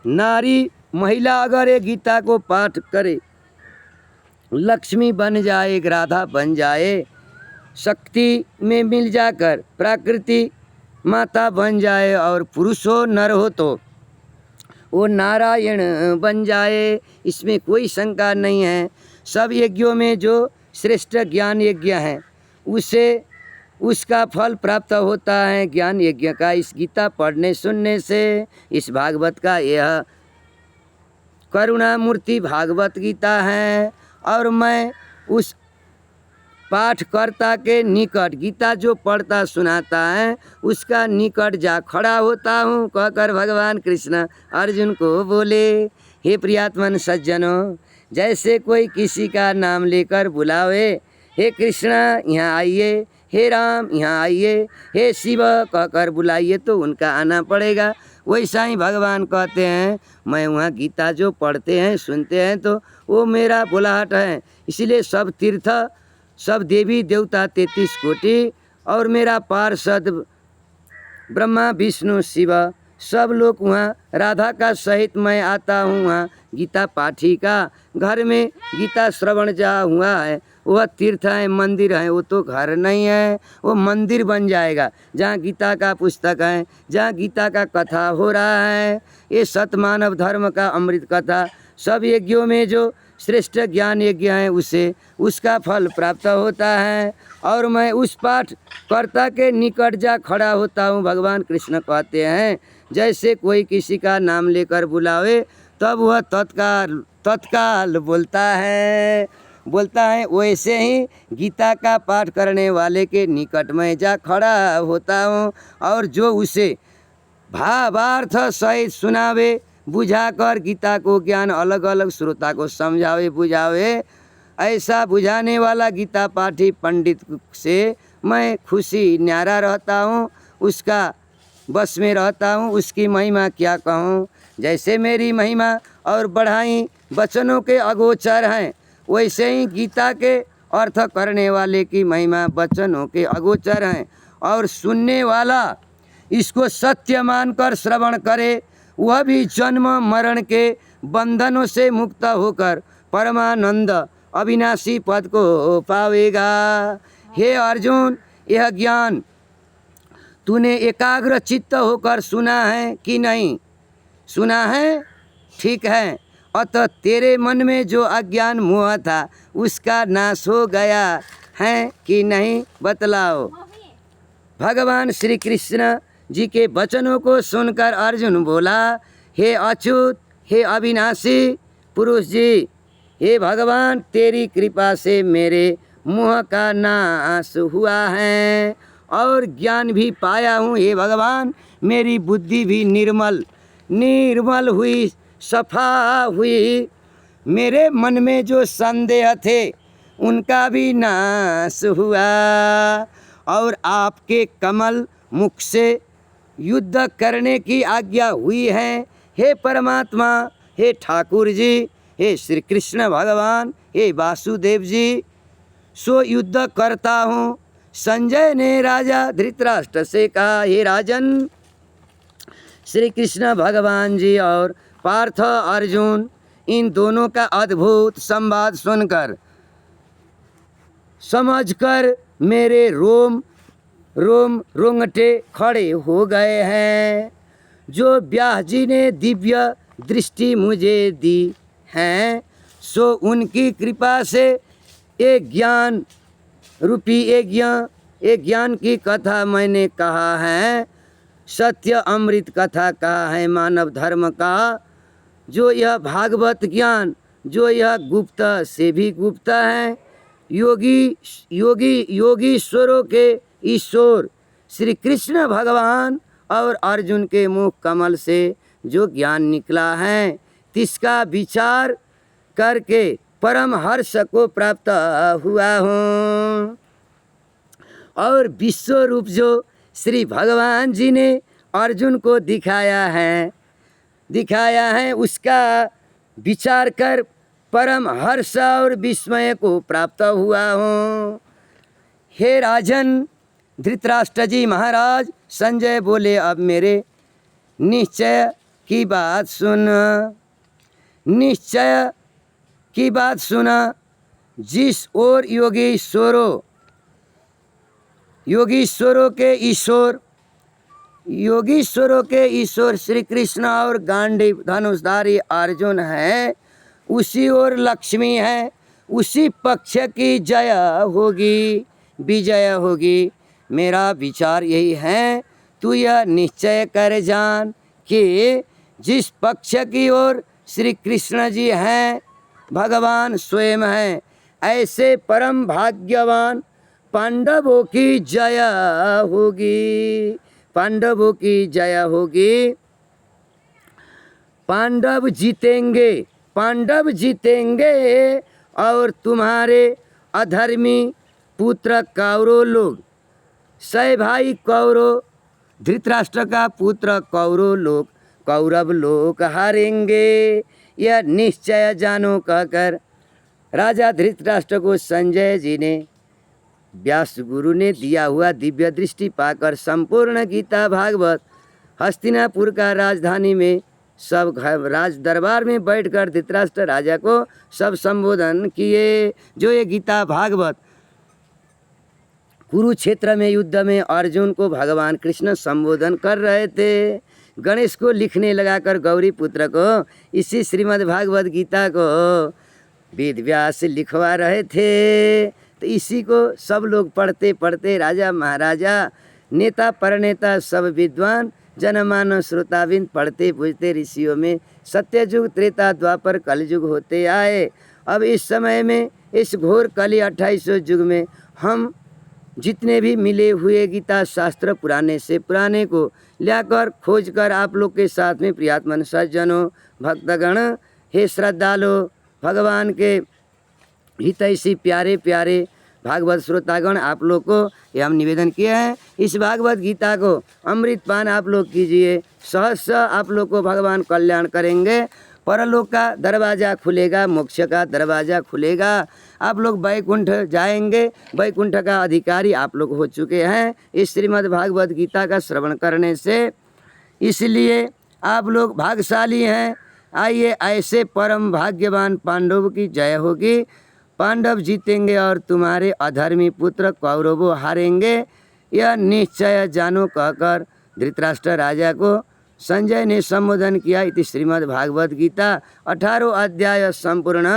नारी महिला अगर ये गीता को पाठ करे, लक्ष्मी बन जाए, एक राधा बन जाए, शक्ति में मिल जाकर प्रकृति माता बन जाए, और पुरुष हो नर हो तो वो नारायण बन जाए, इसमें कोई शंका नहीं है। सब यज्ञों में जो श्रेष्ठ ज्ञान यज्ञ है उसे उसका फल प्राप्त होता है ज्ञान यज्ञ का। इस गीता पढ़ने सुनने से, इस भागवत का यह करुणामूर्ति भागवत गीता है, और मैं उस पाठकर्ता के निकट, गीता जो पढ़ता सुनाता है उसका निकट जा खड़ा होता हूँ। कहकर भगवान कृष्ण अर्जुन को बोले, हे प्रियात्मन सज्जनों, जैसे कोई किसी का नाम लेकर बुलावे, हे कृष्ण यहाँ आइए, हे राम यहाँ आइए, हे शिव कहकर बुलाइए तो उनका आना पड़ेगा। वैसा ही भगवान कहते हैं, मैं वहाँ गीता जो पढ़ते हैं सुनते हैं तो वो मेरा बुलाहट है। इसीलिए सब तीर्थ, सब देवी देवता 33 कोटि और मेरा पार्षद ब्रह्मा विष्णु शिव सब लोग वहाँ राधा का सहित मैं आता हूँ। वहाँ गीता पाठी का घर में गीता श्रवण जहाँ हुआ है वह तीर्थ है, मंदिर है, वो तो घर नहीं है, वो मंदिर बन जाएगा जहाँ गीता का पुस्तक है, जहाँ गीता का कथा हो रहा है। ये सतमानव धर्म का अमृत कथा सब यज्ञों में जो श्रेष्ठ ज्ञान यज्ञ है उसे उसका फल प्राप्त होता है। और मैं उस पाठ कर्ता के निकट जा खड़ा होता हूँ। भगवान कृष्ण कहते हैं, जैसे कोई किसी का नाम लेकर बुलावे तब वह तत्काल बोलता है, वैसे ही गीता का पाठ करने वाले के निकट में जा खड़ा होता हूँ। और जो उसे भावार्थ सहित सुनावे, बुझाकर गीता को ज्ञान अलग अलग श्रोता को समझावे बुझावे, ऐसा बुझाने वाला गीता पाठी पंडित से मैं खुशी न्यारा रहता हूँ, उसका बस में रहता हूँ। उसकी महिमा क्या कहूँ, जैसे मेरी महिमा और बढ़ाई वचनों के अगोचर हैं, वैसे ही गीता के अर्थ करने वाले की महिमा वचनों के अगोचर हैं। और सुनने वाला इसको सत्य मानकर श्रवण करे, वह भी जन्म मरण के बंधनों से मुक्त होकर परमानंद अविनाशी पद को पावेगा। हे अर्जुन, यह ज्ञान तूने एकाग्र चित्त होकर सुना है कि नहीं? सुना है, ठीक है। अतः तेरे मन में जो अज्ञान मोह था उसका नाश हो गया है कि नहीं, बतलाओ। भगवान श्री कृष्ण जी के वचनों को सुनकर अर्जुन बोला, हे अच्युत, हे अविनाशी पुरुष जी, हे भगवान, तेरी कृपा से मेरे मोह का नाश हुआ है और ज्ञान भी पाया हूँ। हे भगवान, मेरी बुद्धि भी निर्मल हुई, सफा हुई। मेरे मन में जो संदेह थे उनका भी नाश हुआ और आपके कमल मुख से युद्ध करने की आज्ञा हुई है। हे परमात्मा, हे ठाकुर जी, हे श्री कृष्ण भगवान, हे वासुदेव जी, सो युद्ध करता हूँ। संजय ने राजा धृतराष्ट्र से कहा, हे राजन, श्री कृष्ण भगवान जी और पार्थ अर्जुन इन दोनों का अद्भुत संवाद सुनकर समझकर मेरे रोम रोंगटे खड़े हो गए हैं। जो व्यास जी ने दिव्य दृष्टि मुझे दी है, सो उनकी कृपा से एक ज्ञान रूपी एक ज्ञान की कथा मैंने कहा है। सत्य अमृत कथा कहा है मानव धर्म का। जो यह भागवत ज्ञान जो यह गुप्त से भी गुप्त है, योगीश्वरों के ईश्वर श्री कृष्ण भगवान और अर्जुन के मुख कमल से जो ज्ञान निकला है, तिसका विचार करके परम हर्ष को प्राप्त हुआ हूँ। और विश्व रूप जो श्री भगवान जी ने अर्जुन को दिखाया है उसका विचार कर परम हर्ष और विस्मय को प्राप्त हुआ हूँ। हे राजन धृतराष्ट्र जी महाराज, संजय बोले अब मेरे निश्चय की बात सुन। निश्चय की बात सुना। जिस ओर योगीश्वरों के ईश्वर श्री कृष्ण और गांडीव धनुषधारी अर्जुन है, उसी ओर लक्ष्मी है, उसी पक्ष की विजय होगी। मेरा विचार यही है, तू यह निश्चय कर जान कि जिस पक्ष की ओर श्री कृष्ण जी हैं, भगवान स्वयं हैं, ऐसे परम भाग्यवान पांडवों की जय होगी। पांडवों की जय होगी। पांडव जीतेंगे और तुम्हारे अधर्मी पुत्र कौरव लोग, 100 भाई कौरव, धृतराष्ट्र का पुत्र कौरव लोग हारेंगे, यह निश्चय जानो कहकर राजा धृतराष्ट्र को संजय जी ने व्यास गुरु ने दिया हुआ दिव्य दृष्टि पाकर संपूर्ण गीता भागवत हस्तिनापुर का राजधानी में सब राज दरबार में बैठकर धृतराष्ट्र राजा को सब संबोधन किए। जो ये गीता भागवत कुरुक्षेत्र में युद्ध में अर्जुन को भगवान कृष्ण संबोधन कर रहे थे, गणेश को लिखने लगाकर गौरी पुत्र को इसी श्रीमद् भागवत गीता को वेद व्यास लिखवा रहे थे। तो इसी को सब लोग पढ़ते पढ़ते राजा महाराजा नेता परनेता सब विद्वान जनमानस श्रोताबिंद पढ़ते बुझते ऋषियों में सत्ययुग त्रेता द्वापर कलयुग होते आए। अब इस समय में इस घोर कली 2800 युग में हम जितने भी मिले हुए गीता शास्त्र पुराने से पुराने को लाकर खोज कर आप लोग के साथ में प्रियात्मन सज्जनों भक्तगण, हे श्रद्धालु, भगवान के हितैषी प्यारे प्यारे भागवत श्रोतागण, आप लोग को ये हम निवेदन किए हैं, इस भागवत गीता को अमृत पान आप लोग कीजिए। सहस्र आप लोग को भगवान कल्याण करेंगे। परलोक का दरवाज़ा खुलेगा, मोक्ष का दरवाज़ा खुलेगा, आप लोग वैकुंठ जाएंगे। वैकुंठ का अधिकारी आप लोग हो चुके हैं इस श्रीमद् भागवत गीता का श्रवण करने से, इसलिए आप लोग भाग्यशाली हैं। आइए, ऐसे परम भाग्यवान पांडव की जय होगी। पांडव जीतेंगे और तुम्हारे अधर्मी पुत्र कौरवों हारेंगे, यह निश्चय जानो कहकर धृतराष्ट्र राजा को संजय ने संबोधन किया। इति श्रीमद् भागवत गीता 18 अध्याय संपूर्ण।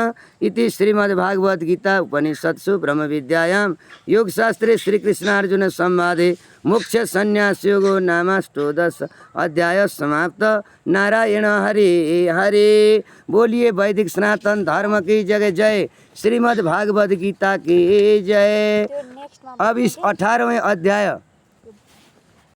इति श्रीमद् भागवत गीता उपनिषत्सु ब्रह्म विद्यायां योगशास्त्रे श्री कृष्णार्जुन संवादे मोक्ष संन्यास योगो नामाष्टोदश अध्याय समाप्त। नारायण हरे हरे। बोलिए वैदिक सनातन धर्म की जय जय, श्रीमद् भागवत गीता की जय। अब इस 18वें अध्याय